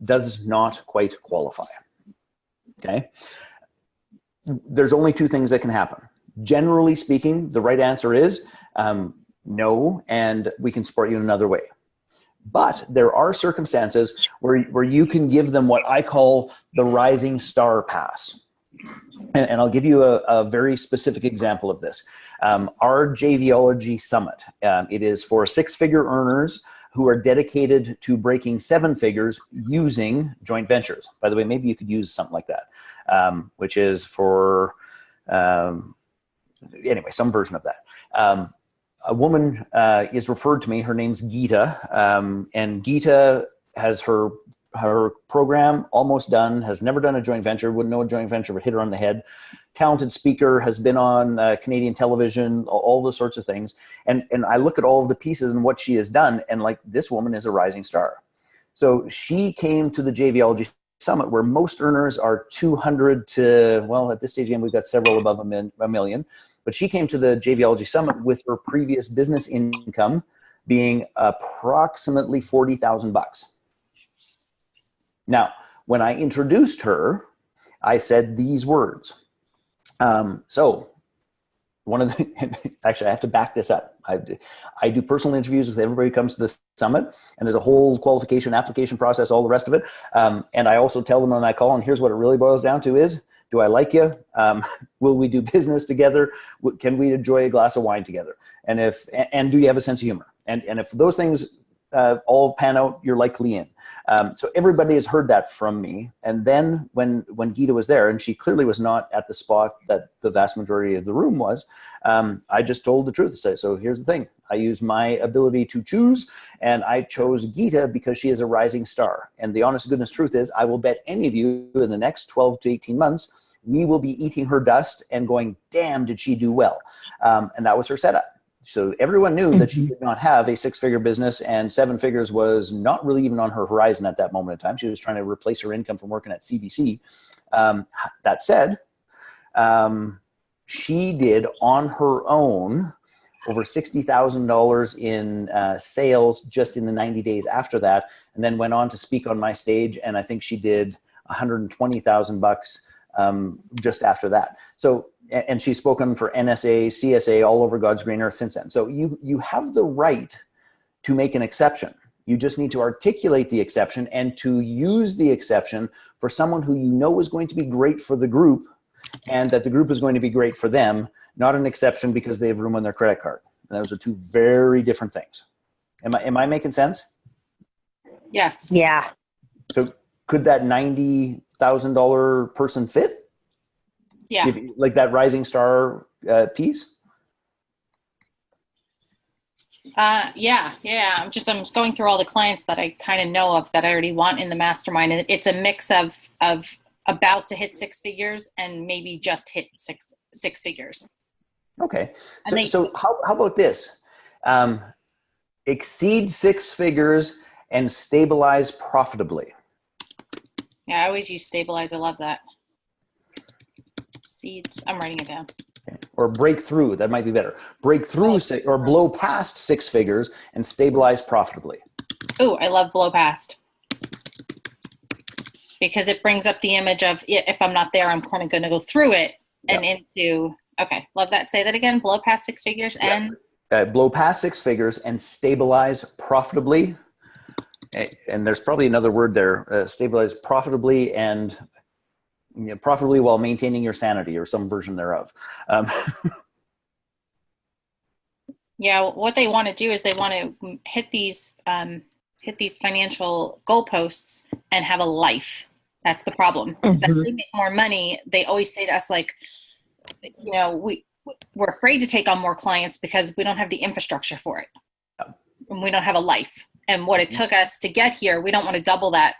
does not quite qualify. Okay. There's only 2 things that can happen. Generally speaking, the right answer is no, and we can support you in another way. But there are circumstances where you can give them what I call the rising star pass. And I'll give you a very specific example of this. Our JVology Summit, it is for 6-figure earners who are dedicated to breaking 7 figures using joint ventures. By the way, maybe you could use something like that. Which is for, anyway, some version of that. A woman is referred to me, her name's Geeta, and Geeta has her program almost done, has never done a joint venture, wouldn't know a joint venture, but hit her on the head. Talented speaker, has been on Canadian television, all those sorts of things. And I look at all of the pieces and what she has done, and like, this woman is a rising star. So she came to the JVology Summit, where most earners are 200 to, well, at this stage again, we've got several above a million, but she came to the JVology Summit with her previous business income being approximately $40,000. Now, when I introduced her, I said these words. So one of the, actually I have to back this up. I do personal interviews with everybody who comes to the summit, and there's a whole qualification application process, all the rest of it. And I also tell them on that call, and here's what it really boils down to is, do I like you? Will we do business together? Can we enjoy a glass of wine together? And do you have a sense of humor? And if those things all pan out, you're likely in. So everybody has heard that from me. And then when Geeta was there, and she clearly was not at the spot that the vast majority of the room was, I just told the truth. So here's the thing. I use my ability to choose, and I chose Geeta because she is a rising star. And the honest to goodness truth is, I will bet any of you in the next 12 to 18 months, we will be eating her dust and going, damn, did she do well? And that was her setup. So everyone knew that she did not have a 6-figure business, and 7 figures was not really even on her horizon at that moment in time. She was trying to replace her income from working at CBC. That said, she did on her own over $60,000 in sales just in the 90 days after that, and then went on to speak on my stage, and I think she did $120,000 just after that. So, and she's spoken for NSA, CSA, all over God's green earth since then. So you have the right to make an exception. You just need to articulate the exception and to use the exception for someone who you know is going to be great for the group, and that the group is going to be great for them, not an exception because they have room on their credit card. And those are 2 very different things. Am I making sense? Yes. Yeah. So could that $90,000 person fit? Yeah. Like that rising star piece? Yeah. I'm going through all the clients that I kind of know of that I already want in the mastermind. And it's a mix of about to hit 6 figures and maybe just hit six figures. Okay. And So how about this? Exceed 6 figures and stabilize profitably. Yeah, I always use stabilize. I love that. Seeds. I'm writing it down. Okay. Or break through. That might be better. Break through or blow past 6 figures and stabilize profitably. Oh, I love blow past. Because it brings up the image of if I'm not there, I'm kind of going to go through it and into, okay, love that. Say that again. Blow past 6 figures and? Blow past 6 figures and stabilize profitably. And there's probably another word there, stabilize profitably and profitably while maintaining your sanity or some version thereof. Yeah, what they want to do is they want to hit these financial goalposts and have a life. That's the problem. Is that they make more money. They always say to us, like, you know, we're afraid to take on more clients because we don't have the infrastructure for it. And we don't have a life. And what it took us to get here, we don't want to double that,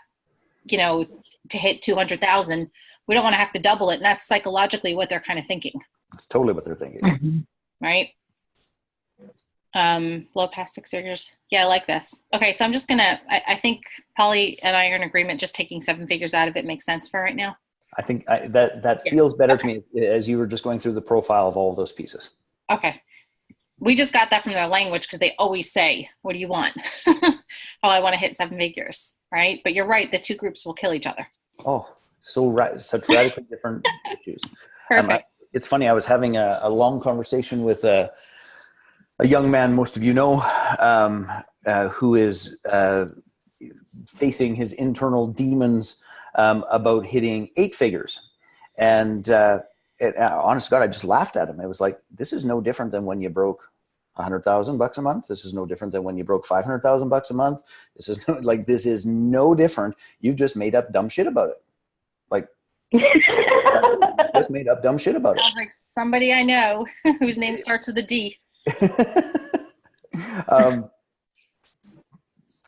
you know, to hit 200,000. We don't want to have to double it. And that's psychologically what they're kind of thinking. That's totally what they're thinking. Right? Blow past 6 figures. Yeah, I like this. Okay, so I'm just gonna, I think Polly and I are in agreement, just taking 7 figures out of it makes sense for right now. I think that feels better to me as you were just going through the profile of all of those pieces. Okay. We just got that from their language because they always say, what do you want? Oh, I want to hit 7 figures, right? But you're right, the 2 groups will kill each other. Oh, so right, such radically different issues. Perfect. It's funny, I was having a long conversation with a young man most of you know, who is facing his internal demons about hitting 8 figures. And honest to God, I just laughed at him. It was like, this is no different than when you broke $100,000 a month. This is no different than when you broke $500,000 a month. This is no different. You've just made up dumb shit about it. Like, just made up dumb shit about it. Sounds like somebody I know whose name starts with a D. It's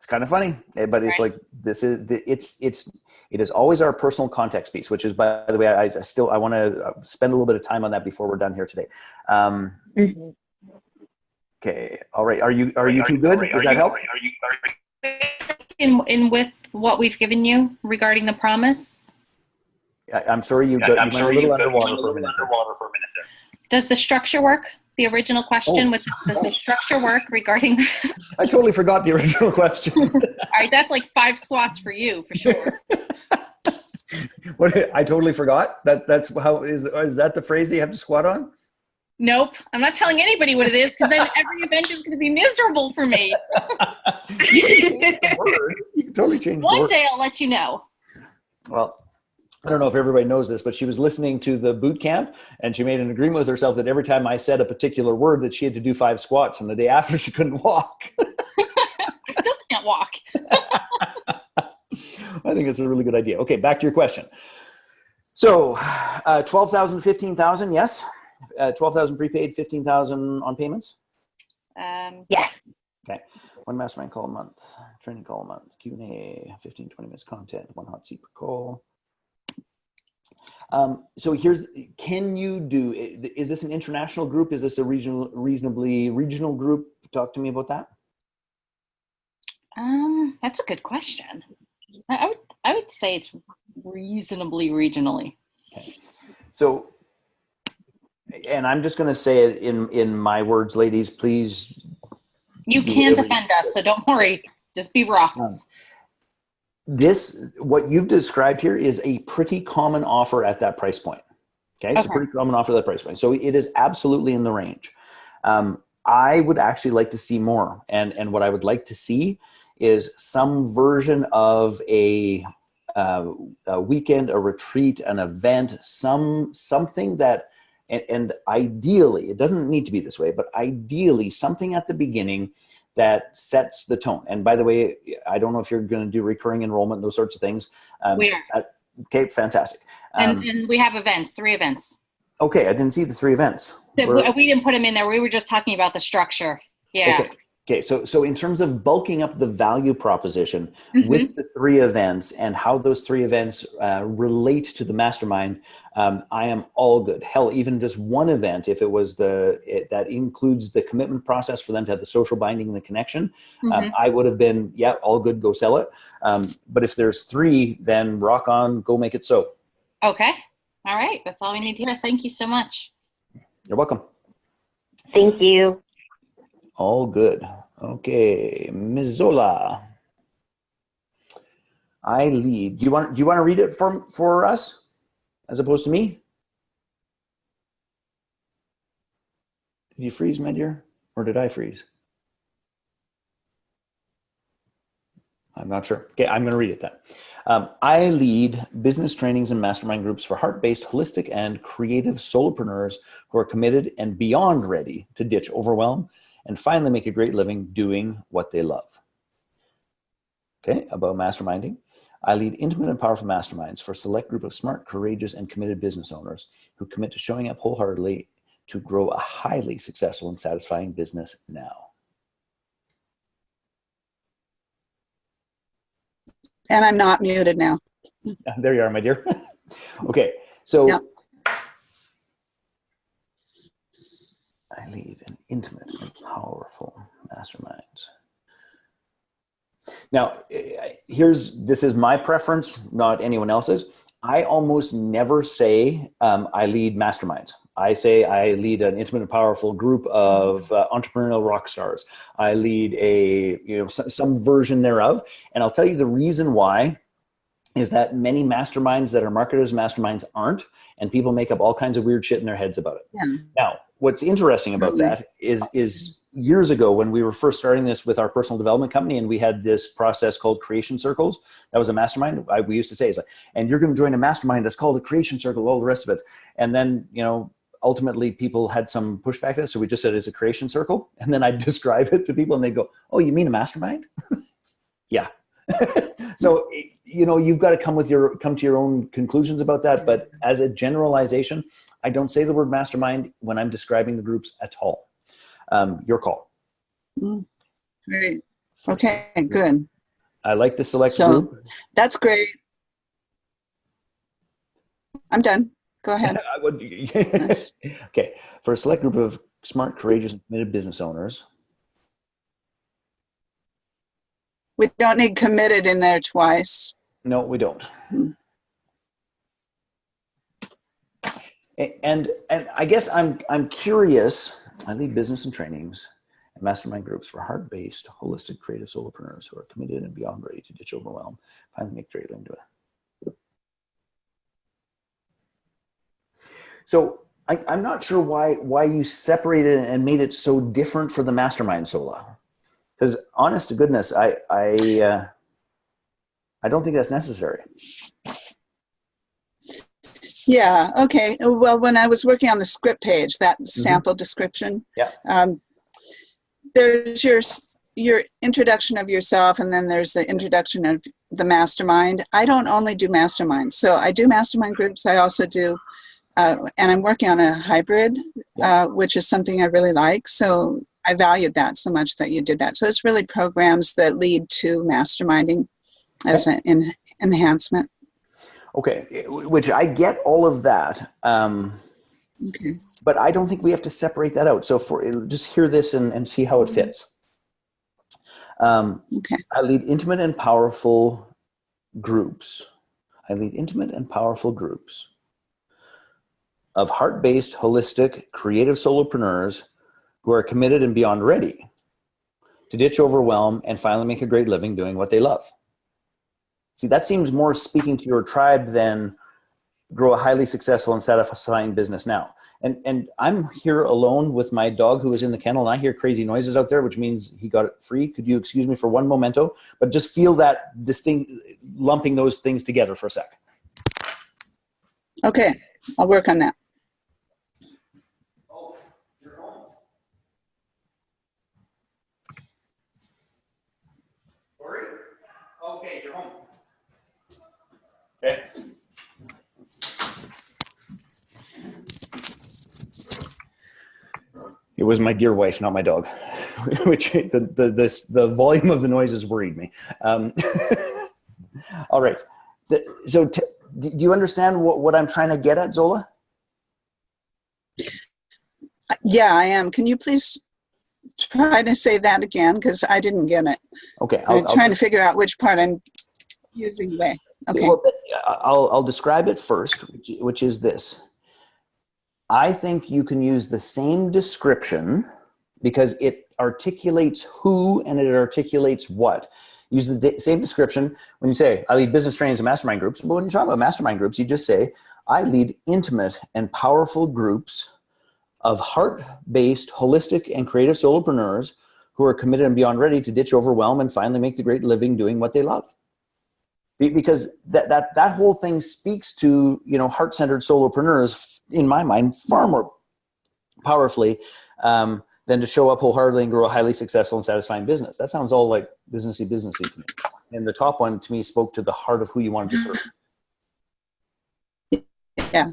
kind of funny, but it's like, it is always our personal context piece, which is, by the way, I want to spend a little bit of time on that before we're done here today. Okay. All right. Are you too good? Does that help? In with what we've given you regarding the promise? I'm sorry, you went a little underwater for a minute. Does the structure work? The original question, does the structure work regarding? I totally forgot the original question. All right, that's like 5 squats for you, for sure. What? I totally forgot. That's how is that the phrase that you have to squat on? Nope, I'm not telling anybody what it is because then every event is going to be miserable for me. You can totally change the word. One day I'll let you know. Well, I don't know if everybody knows this, but she was listening to the boot camp and she made an agreement with herself that every time I said a particular word that she had to do 5 squats, and the day after she couldn't walk. I still can't walk. I think it's a really good idea. Okay, back to your question. So 12,000, 15,000, yes? 12,000 prepaid, 15,000 on payments? Yes. Okay. 1 mastermind call a month, training call a month, Q&A, 15, 20 minutes content, 1 hot seat per call. So is this an international group? Is this a reasonably regional group? Talk to me about that. That's a good question. I would say it's reasonably regionally. Okay. So, and I'm just going to say it in my words, ladies, please. You can't offend us, so don't worry. Just be raw. What you've described here is a pretty common offer at that price point. Okay. It's a pretty common offer at that price point. So it is absolutely in the range. I would actually like to see more. And what I would like to see is some version of a weekend, a retreat, an event, something that, and ideally, it doesn't need to be this way, but ideally something at the beginning that sets the tone. And by the way, I don't know if you're going to do recurring enrollment, those sorts of things. We are. Okay, fantastic. And we have events, 3 events. Okay, I didn't see the 3 events. We didn't put them in there. We were just talking about the structure. Yeah. Okay, so in terms of bulking up the value proposition Mm-hmm. with the 3 events and how those 3 events relate to the mastermind, I am all good. Hell, even just one event, if it was that includes the commitment process for them to have the social binding and the connection, Mm-hmm. I would have been, yeah, all good, go sell it. But if there's 3, then rock on, go make it so. Okay. All right. That's all we need to hear. Thank you so much. You're welcome. Thank you. All good. Okay, Ms. Zola. I lead. Do you want to read it for us as opposed to me? Did you freeze, my dear? Or did I freeze? I'm not sure. Okay, I'm going to read it then. I lead business trainings and mastermind groups for heart-based, holistic, and creative solopreneurs who are committed and beyond ready to ditch overwhelm and finally make a great living doing what they love. Okay, about masterminding. I lead intimate and powerful masterminds for a select group of smart, courageous, and committed business owners who commit to showing up wholeheartedly to grow a highly successful and satisfying business now. And I'm not muted now. There you are, my dear. Okay, so Yep. I lead an intimate and powerful masterminds. Now, this is my preference, not anyone else's. I almost never say I lead masterminds. I say I lead an intimate and powerful group of entrepreneurial rock stars. I lead some version thereof. And I'll tell you the reason why is that many masterminds that are marketed as masterminds aren't, and people make up all kinds of weird shit in their heads about it. Yeah. Now, what's interesting about that is years ago when we were first starting this with our personal development company and we had this process called creation circles, that was a mastermind. We used to say, it's like, and you're going to join a mastermind that's called a creation circle, all the rest of it. And then, ultimately people had some pushback to this. So we just said it's a creation circle. And then I'd describe it to people and they'd go, oh, you mean a mastermind? Yeah. So, you've got to come to your own conclusions about that. But as a generalization, I don't say the word mastermind when I'm describing the groups at all. Your call. Great. Okay, good. I like the select group. That's great. I'm done. Go ahead. Okay. For a select group of smart, courageous, and committed business owners. We don't need committed in there twice. No, we don't. And I guess I'm curious. I lead business and trainings and mastermind groups for heart-based, holistic, creative solopreneurs who are committed and beyond ready to ditch overwhelm, finally make great living doing it. So I'm not sure why you separated and made it so different for the mastermind, Sola. Because honest to goodness, I don't think that's necessary. Yeah, okay. Well, when I was working on the script page, that sample description, there's your introduction of yourself, and then there's the introduction of the mastermind. I don't only do masterminds. So I do mastermind groups. I also do, and I'm working on a hybrid, which is something I really like. So I valued that so much that you did that. So it's really programs that lead to masterminding as an enhancement. Okay, which I get all of that, but I don't think we have to separate that out. So just hear this and see how it fits. I lead intimate and powerful groups. I lead intimate and powerful groups of heart-based, holistic, creative solopreneurs who are committed and beyond ready to ditch overwhelm and finally make a great living doing what they love. See, that seems more speaking to your tribe than grow a highly successful and satisfying business now. And I'm here alone with my dog who is in the kennel, and I hear crazy noises out there, which means he got it free. Could you excuse me for one momento? But just feel that distinct, lumping those things together for a sec. Okay, I'll work on that. Oh, you're home. Corey? Okay, you're home. Okay. It was my dear wife, not my dog. which the volume of the noises worried me. All right. So do you understand what I'm trying to get at, Zola? Yeah, I am. Can you please try to say that again? Because I didn't get it. Okay. I'm trying to figure out which part I'm using way. Okay. Well, I'll describe it first, which is this. I think you can use the same description because it articulates who and it articulates what. Use the same description when you say, I lead business trainings and mastermind groups. But when you talk about mastermind groups, you just say, I lead intimate and powerful groups of heart-based, holistic, and creative solopreneurs who are committed and beyond ready to ditch overwhelm and finally make the great living doing what they love. Because that whole thing speaks to, heart-centered solopreneurs, in my mind, far more powerfully than to show up wholeheartedly and grow a highly successful and satisfying business. That sounds all like businessy to me. And the top one, to me, spoke to the heart of who you wanted to serve. Yeah.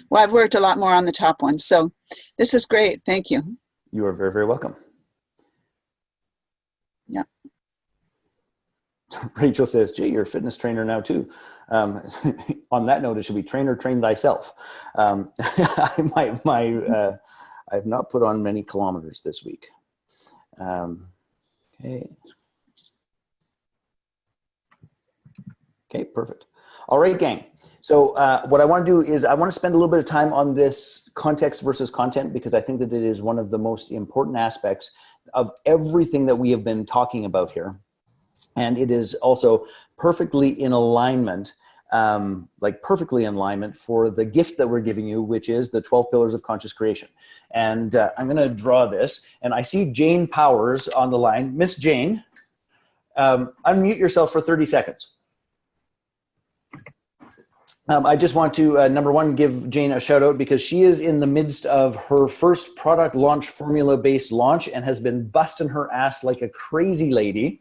Well, I've worked a lot more on the top one. So this is great. Thank you. You are very, very welcome. Yeah. Rachel says, gee, you're a fitness trainer now too. On that note, it should be trainer, train thyself. I've not put on many kilometers this week. Okay. Okay, perfect. All right, gang. So what I want to do is I want to spend a little bit of time on this context versus content because I think that it is one of the most important aspects of everything that we have been talking about here. And it is also perfectly in alignment, perfectly in alignment for the gift that we're giving you, which is the 12 Pillars of Conscious Creation. And I'm going to draw this. And I see Jane Powers on the line. Miss Jane, unmute yourself for 30 seconds. I just want to, number one, give Jane a shout out because she is in the midst of her first product launch, formula-based launch, and has been busting her ass like a crazy lady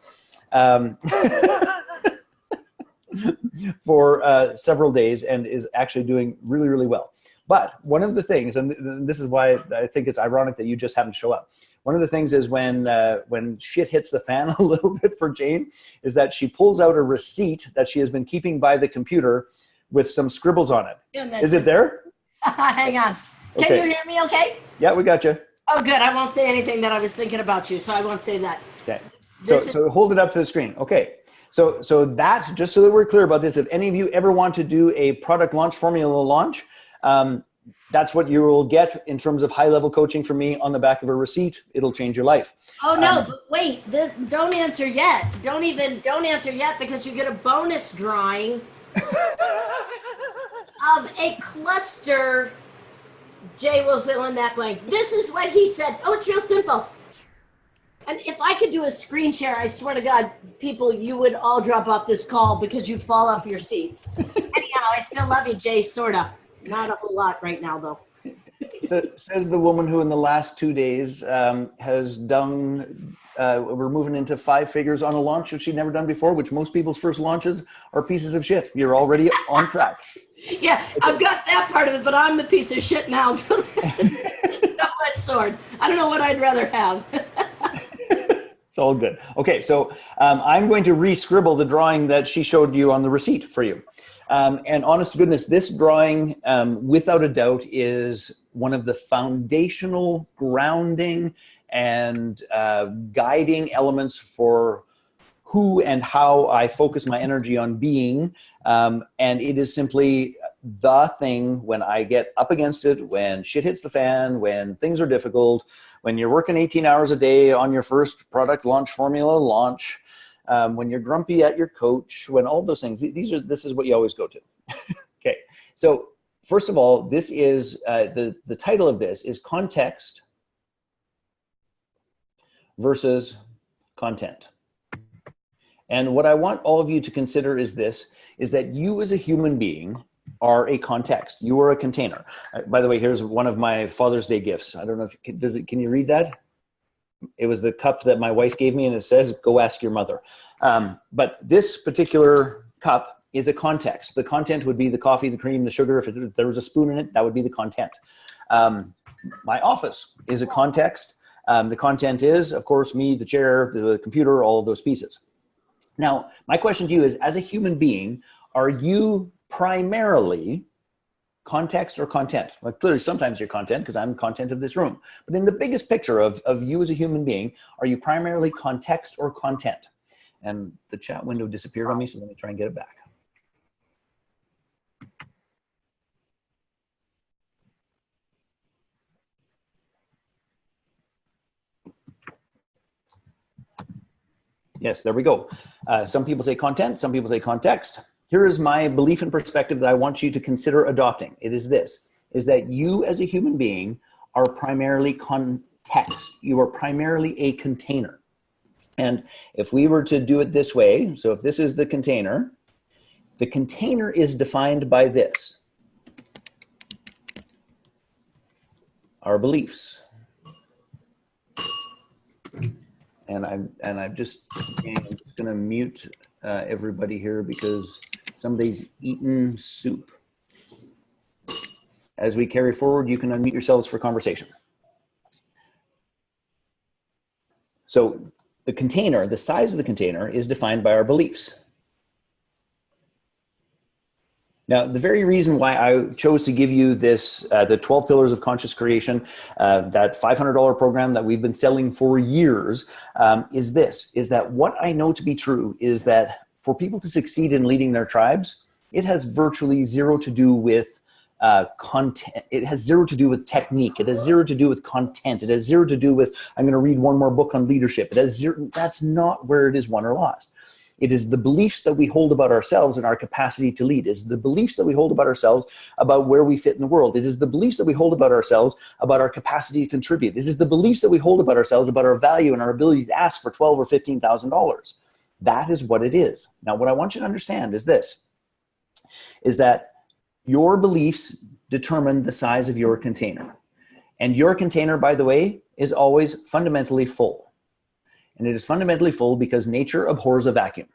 for several days and is actually doing really, really well. But one of the things, and this is why I think it's ironic that you just happened to show up. One of the things is when shit hits the fan a little bit for Jane is that she pulls out a receipt that she has been keeping by the computer with some scribbles on it. Is it there? Hang on. Can Okay. you hear me okay? Yeah, we got you. Oh, good. I won't say anything that I was thinking about you, so I won't say that. Okay. This So hold it up to the screen. Okay. So that, just so that we're clear about this, if any of you ever want to do a product launch, formula launch, that's what you will get in terms of high-level coaching from me on the back of a receipt. It'll change your life. Oh, no, but wait. Don't answer yet. Don't answer yet because you get a bonus drawing of a cluster. Jay will fill in that blank. This is what he said. Oh, it's real simple. And if I could do a screen share, I swear to God, people, you would all drop off this call because you fall off your seats. Anyhow, I still love you, Jay, sort of. Not a whole lot right now, though. Says the woman who in the last 2 days has done, we're moving into 5 figures on a launch that she'd never done before, which most people's first launches are pieces of shit. You're already on track. Yeah, I've got that part of it, but I'm the piece of shit now. So double-edged sword. I don't know what I'd rather have. It's all good. Okay, so I'm going to re-scribble the drawing that she showed you on the receipt for you. And honest to goodness, this drawing, without a doubt, is one of the foundational grounding and guiding elements for who and how I focus my energy on being. And it is simply the thing when I get up against it, when shit hits the fan, when things are difficult, when you're working 18 hours a day on your first product launch, formula launch, when you're grumpy at your coach, when all those things, this is what you always go to. Okay, so first of all, this is, the title of this is Context versus Content. And what I want all of you to consider is this, is that you as a human being are a context. You are a container. By the way, here's one of my Father's Day gifts. I don't know if, can you read that? It was the cup that my wife gave me and it says, go ask your mother. But this particular cup is a context. The content would be the coffee, the cream, the sugar. If there was a spoon in it, that would be the content. My office is a context. The content is, of course, me, the chair, the computer, all of those pieces. Now, my question to you is, as a human being, are you primarily context or content? Well, clearly, sometimes you're content because I'm content of this room. But in the biggest picture of you as a human being, are you primarily context or content? And the chat window disappeared on me, so let me try and get it back. Yes, there we go. Some people say content, some people say context. Here is my belief and perspective that I want you to consider adopting. It is this, is that you as a human being are primarily context. You are primarily a container. And if we were to do it this way, so if this is the container is defined by this, our beliefs. And I'm just going to mute everybody here because somebody's eaten soup. As we carry forward, you can unmute yourselves for conversation. So the container, the size of the container is defined by our beliefs. Now, the very reason why I chose to give you this, the 12 Pillars of Conscious Creation, that $500 program that we've been selling for years, is that what I know to be true is that for people to succeed in leading their tribes, it has virtually zero to do with content. It has zero to do with technique. It has zero to do with content. It has zero to do with, I'm going to read one more book on leadership. It has zero, that's not where it is won or lost. It is the beliefs that we hold about ourselves and our capacity to lead. It is the beliefs that we hold about ourselves about where we fit in the world. It is the beliefs that we hold about ourselves about our capacity to contribute. It is the beliefs that we hold about ourselves about our value and our ability to ask for $12,000 or $15,000. That is what it is. Now, what I want you to understand is this, is that your beliefs determine the size of your container. And your container, by the way, is always fundamentally full. And it is fundamentally full because nature abhors a vacuum.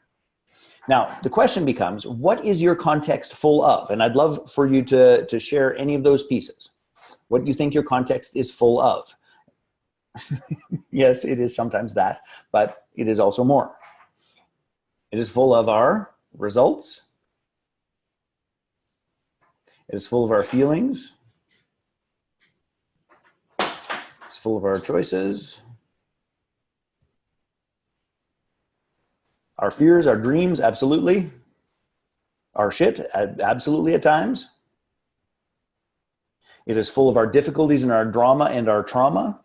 Now, the question becomes, what is your context full of? And I'd love for you to share any of those pieces. What you think your context is full of. Yes, it is sometimes that, but it is also more. It is full of our results. It is full of our feelings. It's full of our choices. Our fears, our dreams, absolutely. Our shit, absolutely at times. It is full of our difficulties and our drama and our trauma.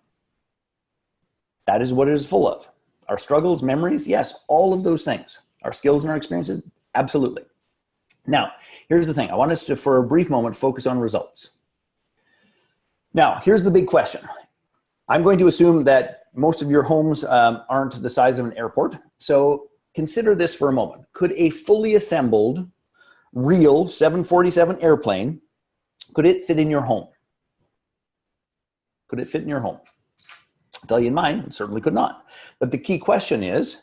That is what it is full of. Our struggles, memories, yes, all of those things. Our skills and our experiences, absolutely. Now, here's the thing. I want us to, for a brief moment, focus on results. Now, here's the big question. I'm going to assume that most of your homes aren't the size of an airport. So consider this for a moment. Could a fully assembled, real 747 airplane, could it fit in your home? Could it fit in your home? I'll tell you in mine, it certainly could not. But the key question is,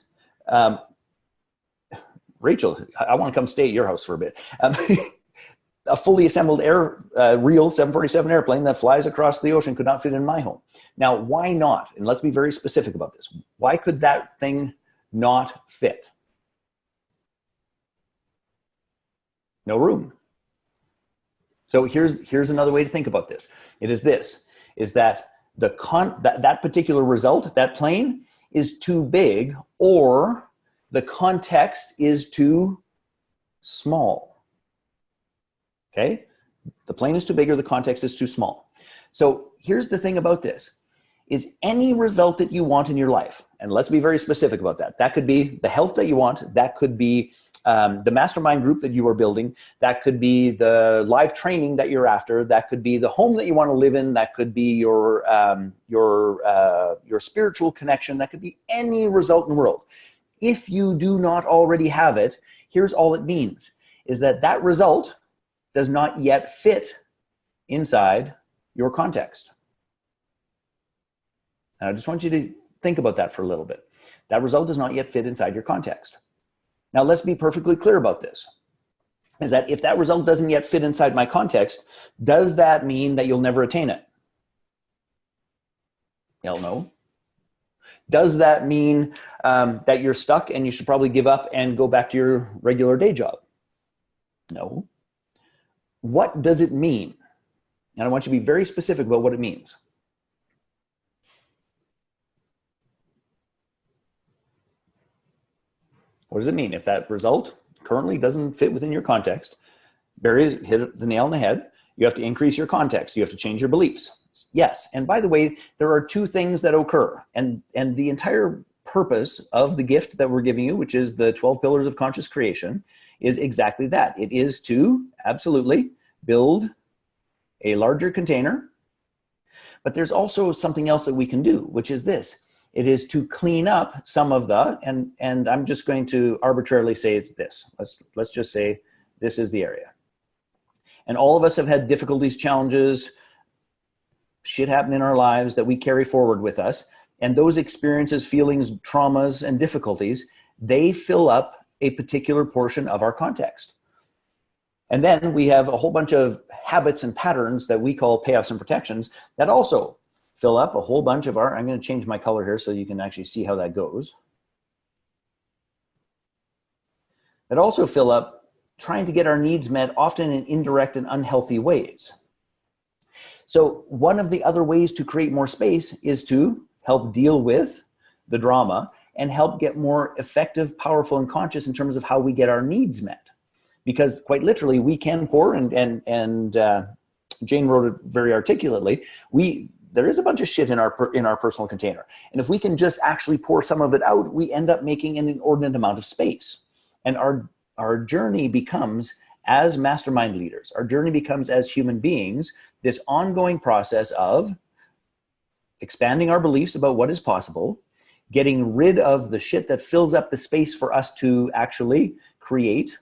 Rachel, I want to come stay at your house for a bit. A fully assembled real 747 airplane that flies across the ocean could not fit in my home. Now, why not? And let's be very specific about this. Why could that thing not fit? No room. So here's another way to think about this. It is this, is that that particular result, that plane, is too big, or the context is too small. Okay? The plane is too big or the context is too small. So here's the thing about this, is any result that you want in your life, and let's be very specific about that. That could be the health that you want. That could be the mastermind group that you are building. That could be the live training that you're after. That could be the home that you want to live in. That could be your spiritual connection. That could be any result in the world. If you do not already have it, here's all it means, is that that result does not yet fit inside your context. And I just want you to think about that for a little bit. That result does not yet fit inside your context. Now, let's be perfectly clear about this, is that if that result doesn't yet fit inside my context, does that mean that you'll never attain it? Hell no. Does that mean that you're stuck and you should probably give up and go back to your regular day job? No. What does it mean? And I want you to be very specific about what it means. What does it mean? If that result currently doesn't fit within your context, Barry hit the nail on the head. You have to increase your context. You have to change your beliefs. Yes. And by the way, there are two things that occur. And the entire purpose of the gift that we're giving you, which is the 12 pillars of conscious creation, is exactly that. It is to absolutely build a larger container. But there's also something else that we can do, which is this. It is to clean up some of the, and I'm just going to arbitrarily say it's this. Let's just say this is the area. And all of us have had difficulties, challenges, shit happen in our lives that we carry forward with us. And those experiences, feelings, traumas, and difficulties, they fill up a particular portion of our context. And then we have a whole bunch of habits and patterns that we call payoffs and protections that also fill up a whole bunch of our, I'm going to change my color here so you can actually see how that goes. That also fill up trying to get our needs met, often in indirect and unhealthy ways. So one of the other ways to create more space is to help deal with the drama and help get more effective, powerful, and conscious in terms of how we get our needs met. Because quite literally, we can pour, and Jane wrote it very articulately, there is a bunch of shit in our personal container. And if we can just actually pour some of it out, we end up making an inordinate amount of space. And our journey becomes, as mastermind leaders, our journey becomes as human beings, this ongoing process of expanding our beliefs about what is possible, getting rid of the shit that fills up the space for us to actually create.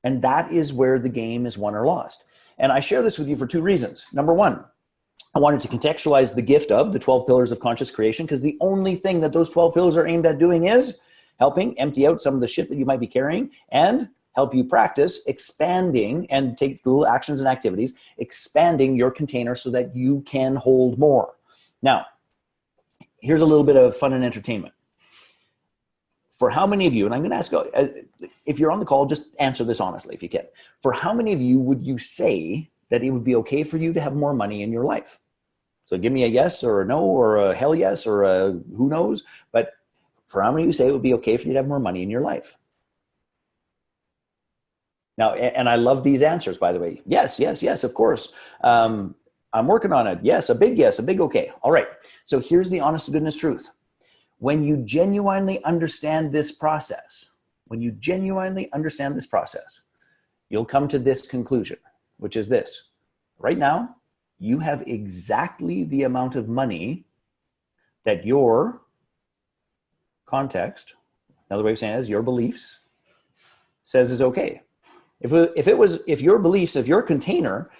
And that is where the game is won or lost. And I share this with you for two reasons. Number one, I wanted to contextualize the gift of the 12 pillars of conscious creation, because the only thing that those 12 pillars are aimed at doing is helping empty out some of the shit that you might be carrying and help you practice expanding and take little actions and activities, expanding your container so that you can hold more. Now, here's a little bit of fun and entertainment. For how many of you, and I'm going to ask, if you're on the call, just answer this honestly if you can. For how many of you would you say that it would be okay for you to have more money in your life? So give me a yes or a no or a hell yes or a who knows. But for how many of you say it would be okay for you to have more money in your life? Now, and I love these answers, by the way. Yes, yes, yes, of course. I'm working on it. Yes, a big okay. All right. So here's the honest to goodness truth. When you genuinely understand this process, you'll come to this conclusion, which is this. Right now, you have exactly the amount of money that your context, another way of saying it is your beliefs, says is okay. If your beliefs, if your container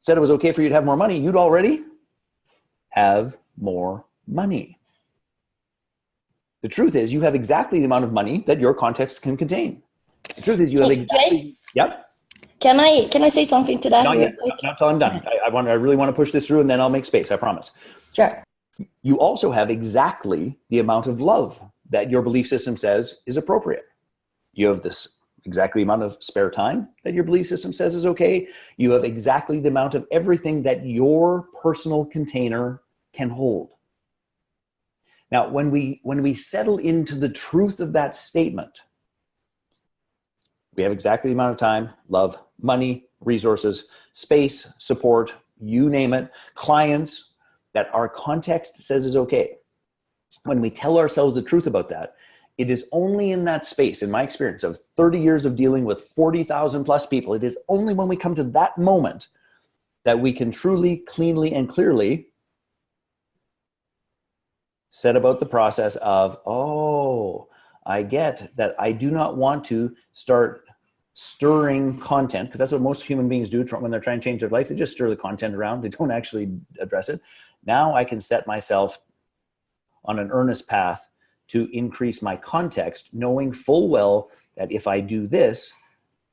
said it was okay for you to have more money, you'd already have more money. The truth is you have exactly the amount of money that your context can contain. The truth is you have exactly, Jay? Yep. Can I say something to that? Not real yet, quick? not till I'm done. I really want to push this through and then I'll make space, I promise. Sure. You also have exactly the amount of love that your belief system says is appropriate. You have this exactly amount of spare time that your belief system says is okay. You have exactly the amount of everything that your personal container can hold. Now, when we settle into the truth of that statement, we have exactly the amount of time, love, money, resources, space, support, you name it, clients that our context says is okay. When we tell ourselves the truth about that, it is only in that space, in my experience of 30 years of dealing with 40,000 plus people, it is only when we come to that moment that we can truly, cleanly, and clearly set about the process of, oh, I get that I do not want to start stirring content, because that's what most human beings do when they're trying to change their life. They just stir the content around. They don't actually address it. Now I can set myself on an earnest path to increase my context, knowing full well that if I do this,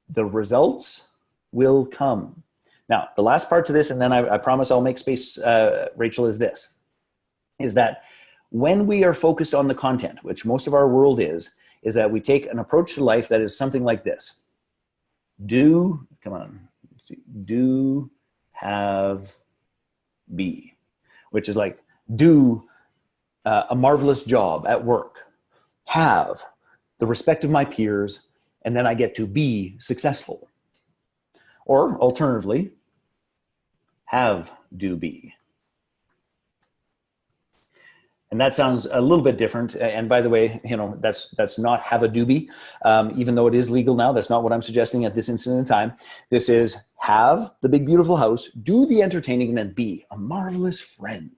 the results will come. Now, the last part to this, and then I promise I'll make space, Rachel, is this, is that when we are focused on the content, which most of our world is that we take an approach to life that is something like this. Do, come on, do, have, be, which is like do a marvelous job at work, have the respect of my peers, and then I get to be successful. Or alternatively, have, do, be. And that sounds a little bit different. And by the way, you know, that's not have a doobie, even though it is legal now. That's not what I'm suggesting at this instant in time. This is have the big, beautiful house, do the entertaining, and then be a marvelous friend.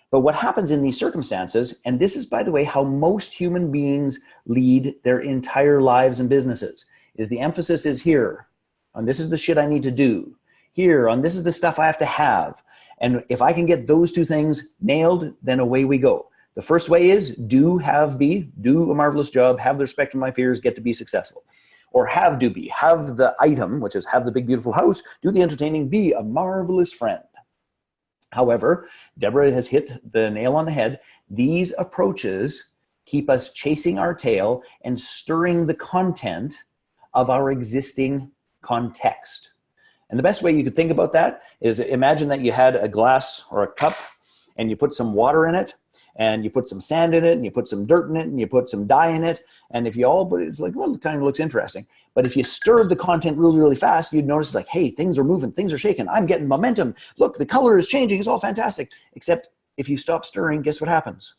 But what happens in these circumstances, and this is, by the way, how most human beings lead their entire lives and businesses, is the emphasis is here on this is the shit I need to do. Here on this is the stuff I have to have. And if I can get those two things nailed, then away we go. The first way is do, have, be, do a marvelous job, have the respect of my peers, get to be successful. Or have, do, be, have the item, which is have the big, beautiful house, do the entertaining, be a marvelous friend. However, Deborah has hit the nail on the head. These approaches keep us chasing our tail and stirring the content of our existing context. And the best way you could think about that is imagine that you had a glass or a cup and you put some water in it and you put some sand in it and you put some dirt in it and you put some dye in it. And if you all, but it's like, well, it kind of looks interesting. But if you stirred the content really, really fast, you'd notice like, hey, things are moving, things are shaking. I'm getting momentum. Look, the color is changing. It's all fantastic. Except if you stop stirring, guess what happens?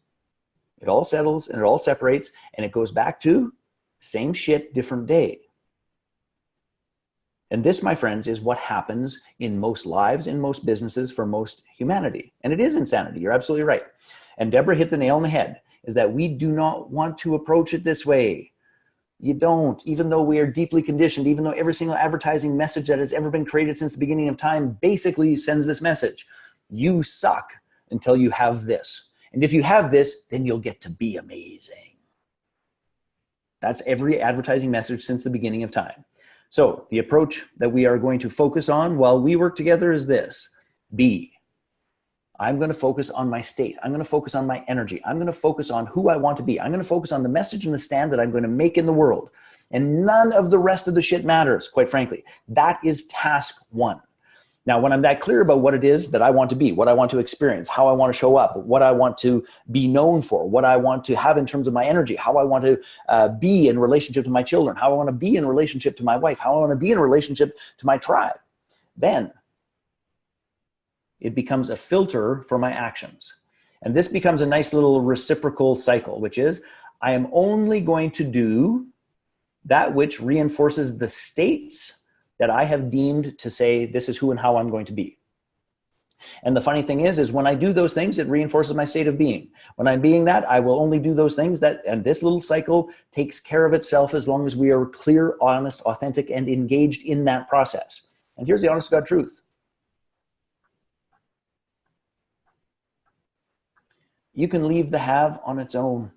It all settles and it all separates and it goes back to same shit, different day. And this, my friends, is what happens in most lives, in most businesses, for most humanity. And it is insanity. You're absolutely right. And Deborah hit the nail on the head, is that we do not want to approach it this way. You don't, even though we are deeply conditioned, even though every single advertising message that has ever been created since the beginning of time basically sends this message. You suck until you have this. And if you have this, then you'll get to be amazing. That's every advertising message since the beginning of time. So the approach that we are going to focus on while we work together is this. Be. I'm going to focus on my state. I'm going to focus on my energy. I'm going to focus on who I want to be. I'm going to focus on the message and the stand that I'm going to make in the world. And none of the rest of the shit matters, quite frankly. That is task one. Now, when I'm that clear about what it is that I want to be, what I want to experience, how I want to show up, what I want to be known for, what I want to have in terms of my energy, how I want to be in relationship to my children, how I want to be in relationship to my wife, how I want to be in relationship to my tribe, then it becomes a filter for my actions. And this becomes a nice little reciprocal cycle, which is I am only going to do that which reinforces the states that I have deemed to say this is who and how I'm going to be. And the funny thing is when I do those things, it reinforces my state of being. When I'm being that, I will only do those things that, and this little cycle takes care of itself as long as we are clear, honest, authentic, and engaged in that process. And here's the honest to God truth. You can leave the have on its own.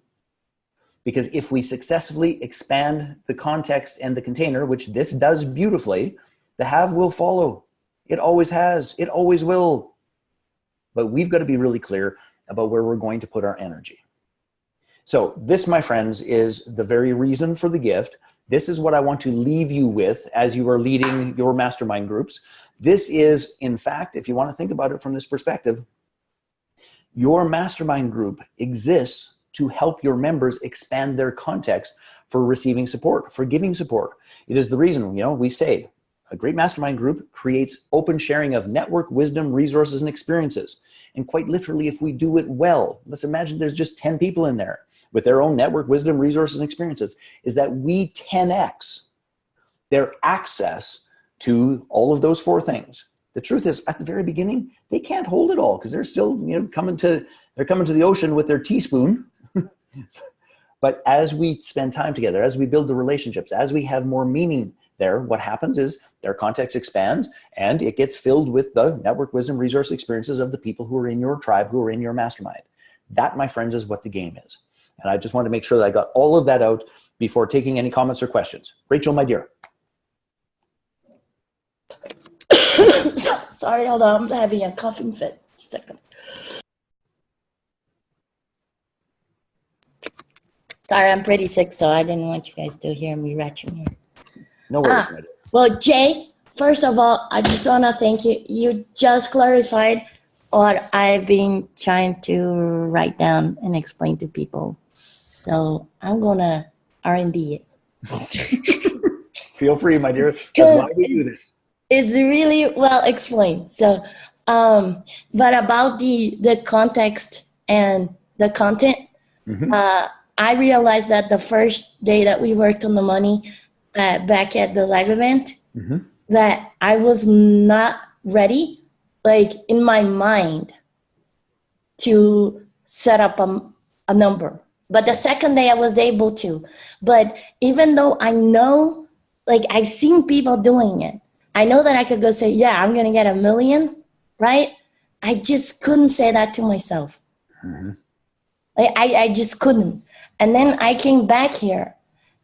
Because if we successfully expand the context and the container, which this does beautifully, the have will follow. It always has. It always will. But we've got to be really clear about where we're going to put our energy. So this, my friends, is the very reason for the gift. This is what I want to leave you with as you are leading your mastermind groups. This is, in fact, if you want to think about it from this perspective, your mastermind group exists to help your members expand their context for receiving support, for giving support. It is the reason, we say a great mastermind group creates open sharing of network, wisdom, resources, and experiences. And quite literally, if we do it well, let's imagine there's just 10 people in there with their own network, wisdom, resources, and experiences, is that we 10x their access to all of those four things. The truth is, at the very beginning, they can't hold it all because they're still, coming to the ocean with their teaspoon. But as we spend time together, as we build the relationships, as we have more meaning there, what happens is their context expands and it gets filled with the network, wisdom, resource, experiences of the people who are in your tribe, who are in your mastermind. That, my friends, is what the game is. And I just want to make sure that I got all of that out before taking any comments or questions. Rachel, my dear. Sorry, hold on. I'm having a coughing fit. Second. Sorry, I'm pretty sick, so I didn't want you guys to hear me retching here. No worries, my dear. Well, Jay, first of all, I just want to thank you. You just clarified what I've been trying to write down and explain to people. So I'm going to R&D it. Feel free, my dear. That's why we do this. It's really well explained. So, but about the context and the content, I realized that the first day that we worked on the money back at the live event, that I was not ready, like in my mind, to set up a number. But the second day I was able to. But even though I know, like I've seen people doing it, I know that I could go say, yeah, I'm going to get $1 million, right? I just couldn't say that to myself. I just couldn't. And then I came back here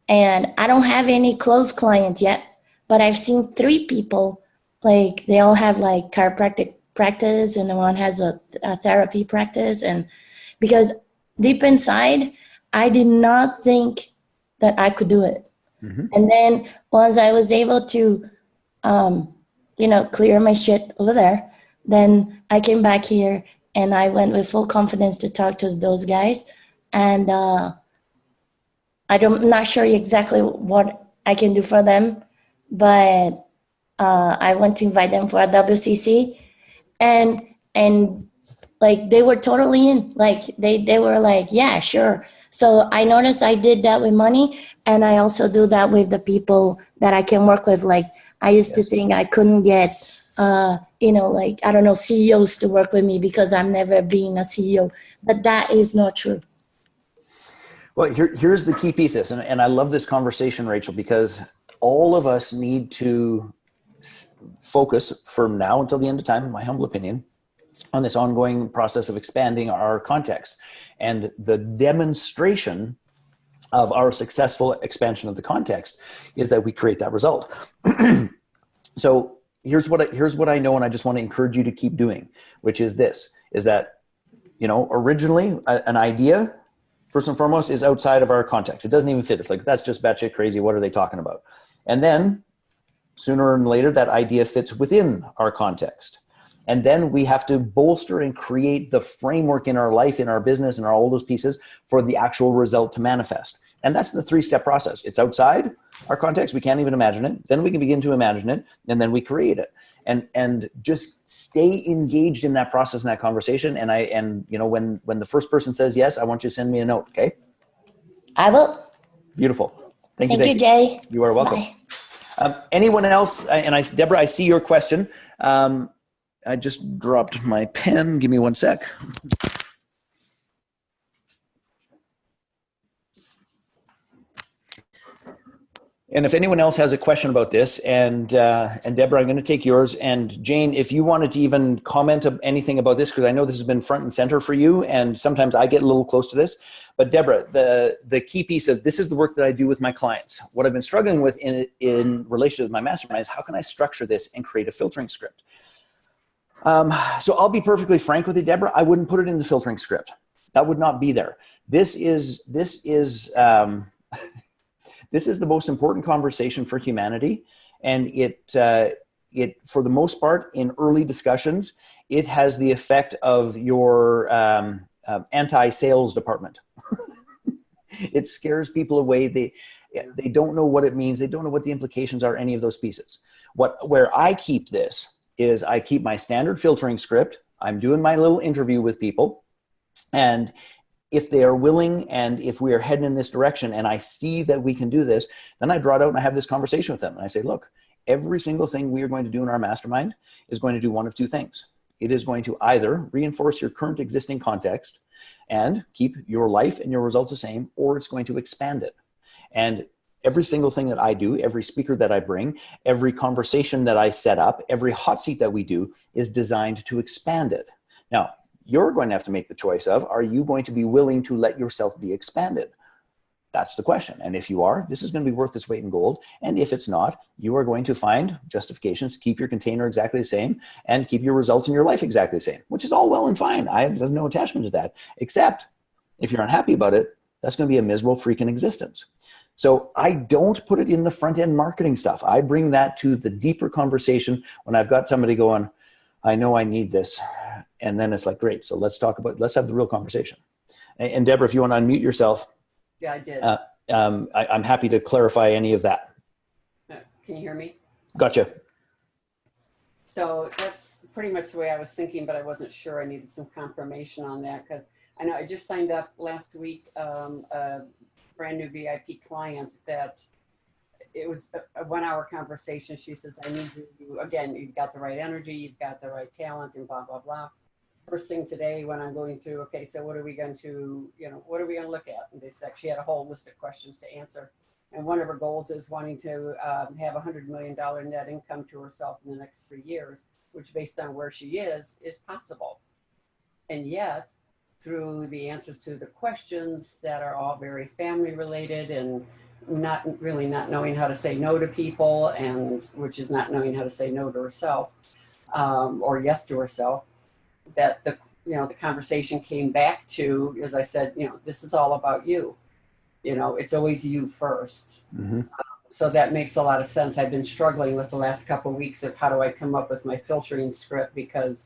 and I don't have any close client yet, but I've seen 3 people, like they all have like chiropractic practice and one has a therapy practice. And because deep inside, I did not think that I could do it. And then once I was able to, clear my shit over there, then I came back here and I went with full confidence to talk to those guys. And I'm not sure exactly what I can do for them, but I want to invite them for a WCC, and like they were totally in. Like they were like, yeah, sure. So I noticed I did that with money, and I also do that with the people that I can work with. Like I used to think I couldn't get, like I don't know, CEOs to work with me because I'm never being a CEO, but that is not true. Well, here's the key piece of this, and I love this conversation, Rachel, because all of us need to focus from now until the end of time, in my humble opinion, on this ongoing process of expanding our context. And the demonstration of our successful expansion of the context is that we create that result. So here's what I know, and I just want to encourage you to keep doing, which is this, is that, originally an idea, first and foremost, is outside of our context. It doesn't even fit. It's like, that's just batshit crazy. What are they talking about? And then sooner or later, that idea fits within our context. And then we have to bolster and create the framework in our life, in our business, and all those pieces for the actual result to manifest. And that's the 3-step process. It's outside our context. We can't even imagine it. Then we can begin to imagine it, and then we create it. And just stay engaged in that process, in that conversation. And when the first person says yes, I want you to send me a note. Okay. I will. Beautiful. Thank you, Jay. You are welcome. Anyone else? Deborah, I see your question. I just dropped my pen. Give me 1 sec. And if anyone else has a question about this, and Deborah, I'm going to take yours. And Jane, if you wanted to even comment anything about this, because I know this has been front and center for you, and sometimes I get a little close to this. But Deborah, the key piece of this is the work that I do with my clients. What I've been struggling with in relation to my mastermind is how can I structure this and create a filtering script? So I'll be perfectly frank with you, Deborah. I wouldn't put it in the filtering script. That would not be there. This is the most important conversation for humanity, and it for the most part in early discussions, it has the effect of your anti-sales department. It scares people away. They don't know what it means. They don't know what the implications are. Any of those pieces. Where I keep this is I keep my standard filtering script. I'm doing my little interview with people, and if they are willing and if we are heading in this direction and I see that we can do this, then I draw it out and I have this conversation with them. And I say, look, every single thing we are going to do in our mastermind is going to do one of 2 things. It is going to either reinforce your current existing context and keep your life and your results the same, or it's going to expand it. And every single thing that I do, every speaker that I bring, every conversation that I set up, every hot seat that we do is designed to expand it. Now, you're going to have to make the choice of, are you going to be willing to let yourself be expanded? That's the question. And if you are, this is going to be worth its weight in gold. And if it's not, you are going to find justifications to keep your container exactly the same and keep your results in your life exactly the same, which is all well and fine. I have no attachment to that, except if you're unhappy about it, that's going to be a miserable freaking existence. So I don't put it in the front end marketing stuff. I bring that to the deeper conversation when I've got somebody going, I know I need this. And then it's like, great. So let's have the real conversation. And Deborah, if you want to unmute yourself. Yeah, I did. I'm happy to clarify any of that. Can you hear me? Gotcha. So that's pretty much the way I was thinking, but I wasn't sure. I needed some confirmation on that because I know I just signed up last week a brand new VIP client that it was a 1 hour conversation. She says, I need you, again, you've got the right energy, you've got the right talent and blah, blah, blah. First thing today when I'm going through, okay, so what are we going to, what are we going to look at? And they said she had a whole list of questions to answer. And one of her goals is wanting to have $100 million net income to herself in the next 3 years, which based on where she is possible. And yet, through the answers to the questions that are all very family related and not knowing how to say no to people, and which is not knowing how to say no to herself or yes to herself, that the conversation came back to, as I said, this is all about you. It's always you first. Mm-hmm. So that makes a lot of sense. I've been struggling with the last couple of weeks of how do I come up with my filtering script, because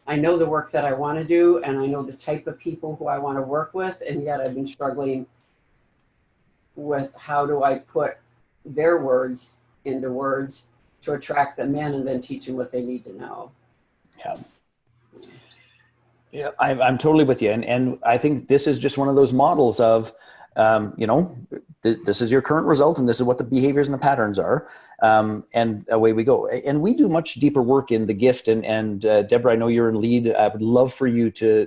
I know the work that I want to do and I know the type of people who I want to work with, and yet I've been struggling with how do I put their words into words to attract them in and then teach them what they need to know. Yeah. Yeah, I'm totally with you. And I think this is just one of those models of, this is your current result and this is what the behaviors and the patterns are. And away we go. And we do much deeper work in the gift. And Deborah, I know you're in lead. I would love for you to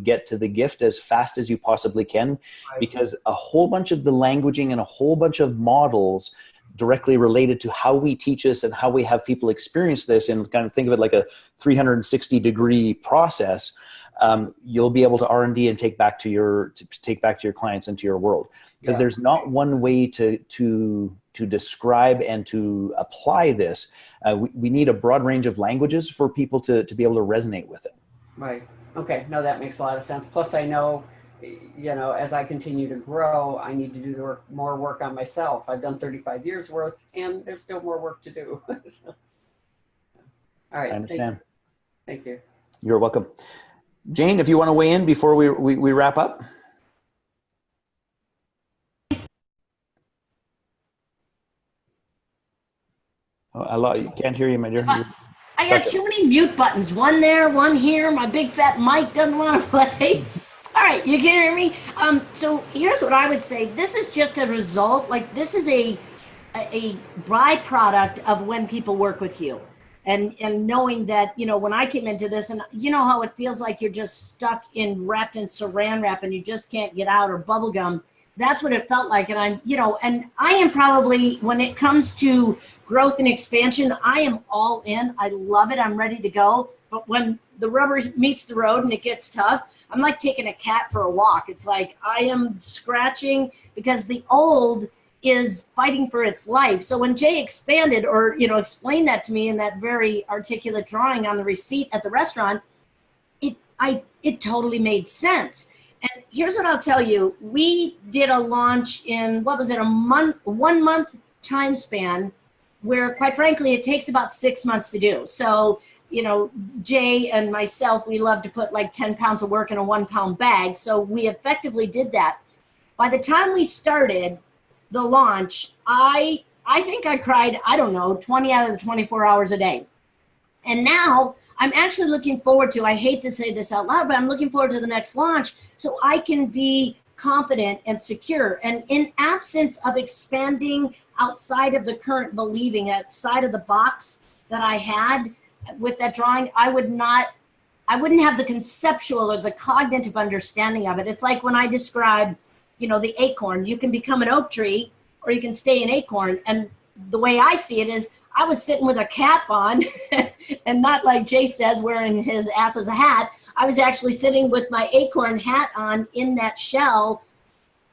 get to the gift as fast as you possibly can, because a whole bunch of the languaging and a whole bunch of models directly related to how we teach this and how we have people experience this, and kind of think of it like a 360-degree process. You'll be able to R&D and take back to your clients and to your world, because there's not one way to describe and to apply this. We need a broad range of languages for people to be able to resonate with it. Right. Okay. No, that makes a lot of sense. Plus, I know, as I continue to grow, I need to do more work on myself. I've done 35 years worth, and there's still more work to do. So, all right. I understand. Thank you. You're welcome. Jane, if you want to weigh in before we wrap up. Oh, you can't hear you, my dear. I got too many mute buttons. One there, one here. My big fat mic doesn't want to play. All right, you can hear me. So here's what I would say. This is just a result. Like, this is a byproduct of when people work with you. And knowing that, when I came into this, and how it feels like you're just stuck wrapped in saran wrap and you just can't get out, or bubble gum. That's what it felt like. And and I am probably, when it comes to growth and expansion, I am all in. I love it. I'm ready to go. But when the rubber meets the road and it gets tough, I'm like taking a cat for a walk. It's like I am scratching because the old is fighting for its life. So when Jay expanded or, explained that to me in that very articulate drawing on the receipt at the restaurant, it totally made sense. And here's what I'll tell you. We did a launch in, 1 month time span, where quite frankly, it takes about 6 months to do. So, Jay and myself, we love to put like 10 pounds of work in a 1 pound bag. So we effectively did that. By the time we started the launch, I think I cried, 20 out of the 24 hours a day. And now I'm actually looking forward to, I hate to say this out loud, but I'm looking forward to the next launch so I can be confident and secure. And in absence of expanding outside of the current believing, outside of the box that I had with that drawing, I wouldn't have the conceptual or the cognitive understanding of it. It's like when I describe, the acorn. You can become an oak tree or you can stay an acorn. And the way I see it is I was sitting with a cap on and not like Jay says, wearing his ass as a hat. I was actually sitting with my acorn hat on in that shell,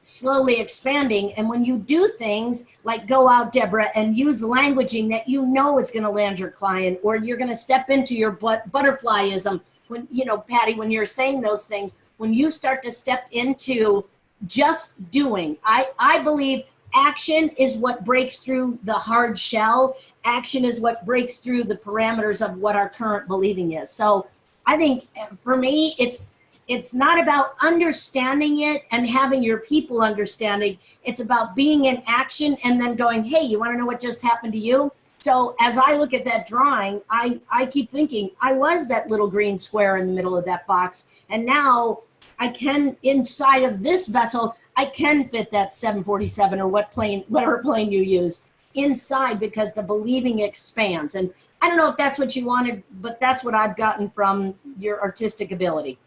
slowly expanding. And when you do things like go out, Deborah, and use languaging that is going to land your client, or you're going to step into your butterflyism when, Patty, when you're saying those things, when you start to step into just doing. I believe action is what breaks through the hard shell. Action is what breaks through the parameters of what our current believing is. So I think for me, it's not about understanding it and having your people understanding. It's about being in action and then going, hey, you want to know what just happened to you? So as I look at that drawing, I keep thinking, I was that little green square in the middle of that box. And now I can, inside of this vessel, I can fit that 747 or whatever plane you used inside, because the believing expands. And I don't know if that's what you wanted, but that's what I've gotten from your artistic ability.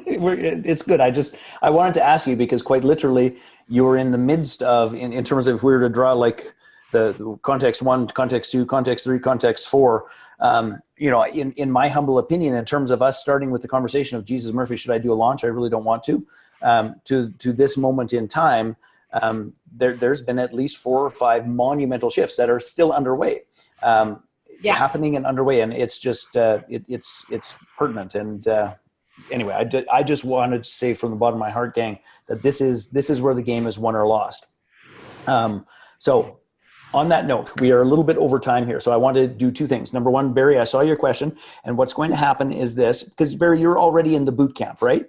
It's good. I wanted to ask you because quite literally you were in the midst of, in terms of if we were to draw like the context 1, context 2, context 3, context 4, you know, in my humble opinion, in terms of us starting with the conversation of Jesus Murphy, should I do a launch? I really don't want to this moment in time, there's been at least 4 or 5 monumental shifts that are still underway, happening and underway. And it's just, it's pertinent. And anyway, I just wanted to say from the bottom of my heart, gang, that this is where the game is won or lost. So on that note, we are a little bit over time here. So I want to do 2 things. Number 1, Barry, I saw your question. And what's going to happen is this, because Barry, you're already in the boot camp, right?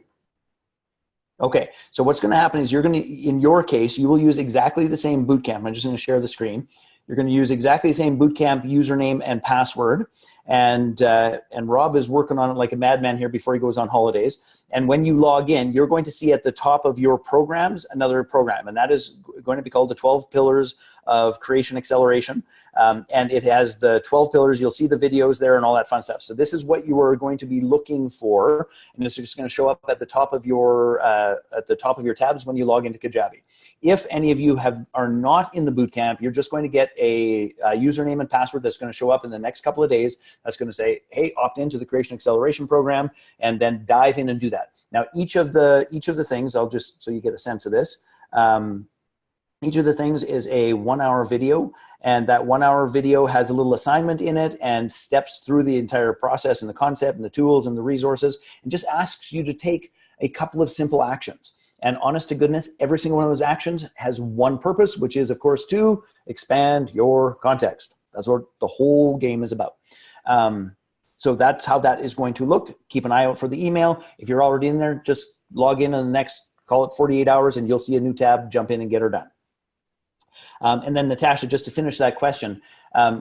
Okay. So what's going to happen is you're going to, in your case, you will use exactly the same boot camp. I'm just going to share the screen. You're going to use exactly the same boot camp username and password. And Rob is working on it like a madman here before he goes on holidays. And when you log in, you're going to see at the top of your programs another program, and that is going to be called the 12 Pillars of Creation Acceleration. And it has the 12 pillars. You'll see the videos there and all that fun stuff. So this is what you are going to be looking for, and it's just going to show up at the top of your tabs when you log into Kajabi. If any of you are not in the boot camp, you're just going to get a username and password that's going to show up in the next couple of days. That's going to say, hey, opt into the Creation Acceleration Program, and then dive in and do that. Now, each of the things, I'll just, so you get a sense of this, each of the things is a 1-hour video, and that 1-hour video has a little assignment in it and steps through the entire process and the concept and the tools and the resources, and just asks you to take a couple of simple actions. And honest to goodness, every single one of those actions has one purpose, which is, of course, to expand your context. That's what the whole game is about. So that's how that is going to look. Keep an eye out for the email. If you're already in there, just log in the next, call it 48 hours, and you'll see a new tab. Jump in and get her done. And then Natasha, just to finish that question,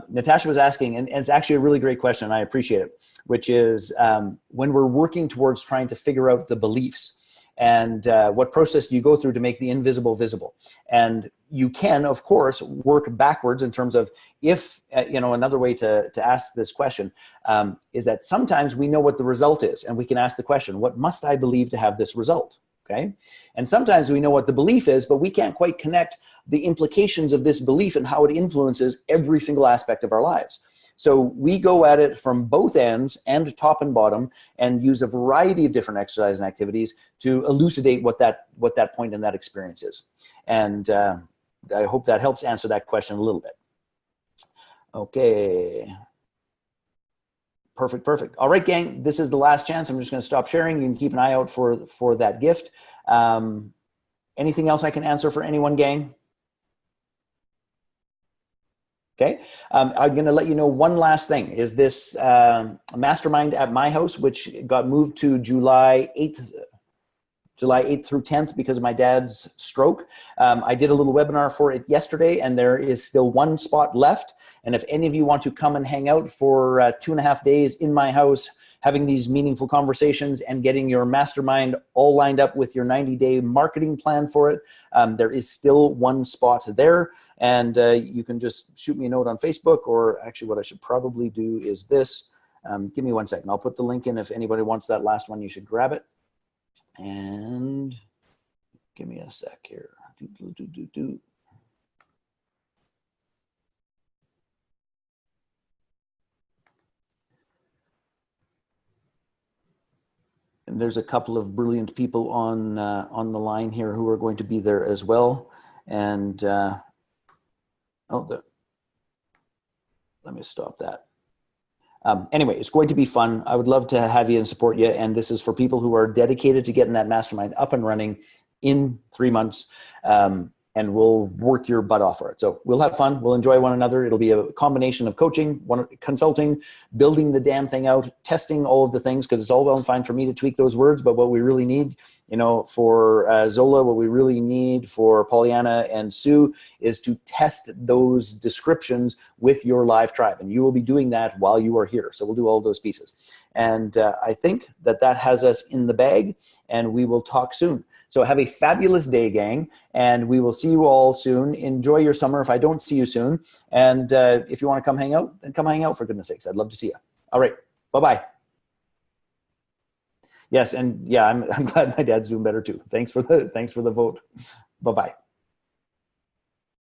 Natasha was asking, and it's actually a really great question, and I appreciate it, which is when we're working towards trying to figure out the beliefs, and what process do you go through to make the invisible visible? And you can, of course, work backwards in terms of if, another way to ask this question is that sometimes we know what the result is, and we can ask the question, what must I believe to have this result? Okay. And sometimes we know what the belief is, but we can't quite connect the implications of this belief and how it influences every single aspect of our lives. So we go at it from both ends, and top and bottom, and use a variety of different exercises and activities to elucidate what that point in that experience is. And I hope that helps answer that question a little bit. Okay. Perfect. All right, gang, this is the last chance. I'm just going to stop sharing. You can keep an eye out for that gift. Anything else I can answer for anyone, gang? Okay, I'm going to let you know one last thing. Is this mastermind at my house, which got moved to July 8th through 10th because of my dad's stroke. I did a little webinar for it yesterday, and there is still one spot left. And if any of you want to come and hang out for 2.5 days in my house, having these meaningful conversations and getting your mastermind all lined up with your 90-day marketing plan for it, there is still one spot there. And you can just shoot me a note on Facebook, or actually what I should probably do is this. Give me 1 second. I'll put the link in. If anybody wants that last one, you should grab it. And give me a sec here. And there's a couple of brilliant people on the line here who are going to be there as well. And let me stop that. Anyway, it's going to be fun. I would love to have you and support you. And this is for people who are dedicated to getting that mastermind up and running in 3 months. And we'll work your butt off for it. So we'll have fun. We'll enjoy one another. It'll be a combination of coaching, consulting, building the damn thing out, testing all of the things, because it's all well and fine for me to tweak those words, but what we really need, for Zola, what we really need for Pollyanna and Sue is to test those descriptions with your live tribe. And you will be doing that while you are here. So we'll do all those pieces. And I think that has us in the bag, and we will talk soon. So have a fabulous day, gang, and we will see you all soon. Enjoy your summer if I don't see you soon. And if you want to come hang out, then come hang out, for goodness sakes. I'd love to see you. All right. Bye-bye. Yes, and yeah, I'm glad my dad's doing better too. Thanks for the vote. Bye-bye.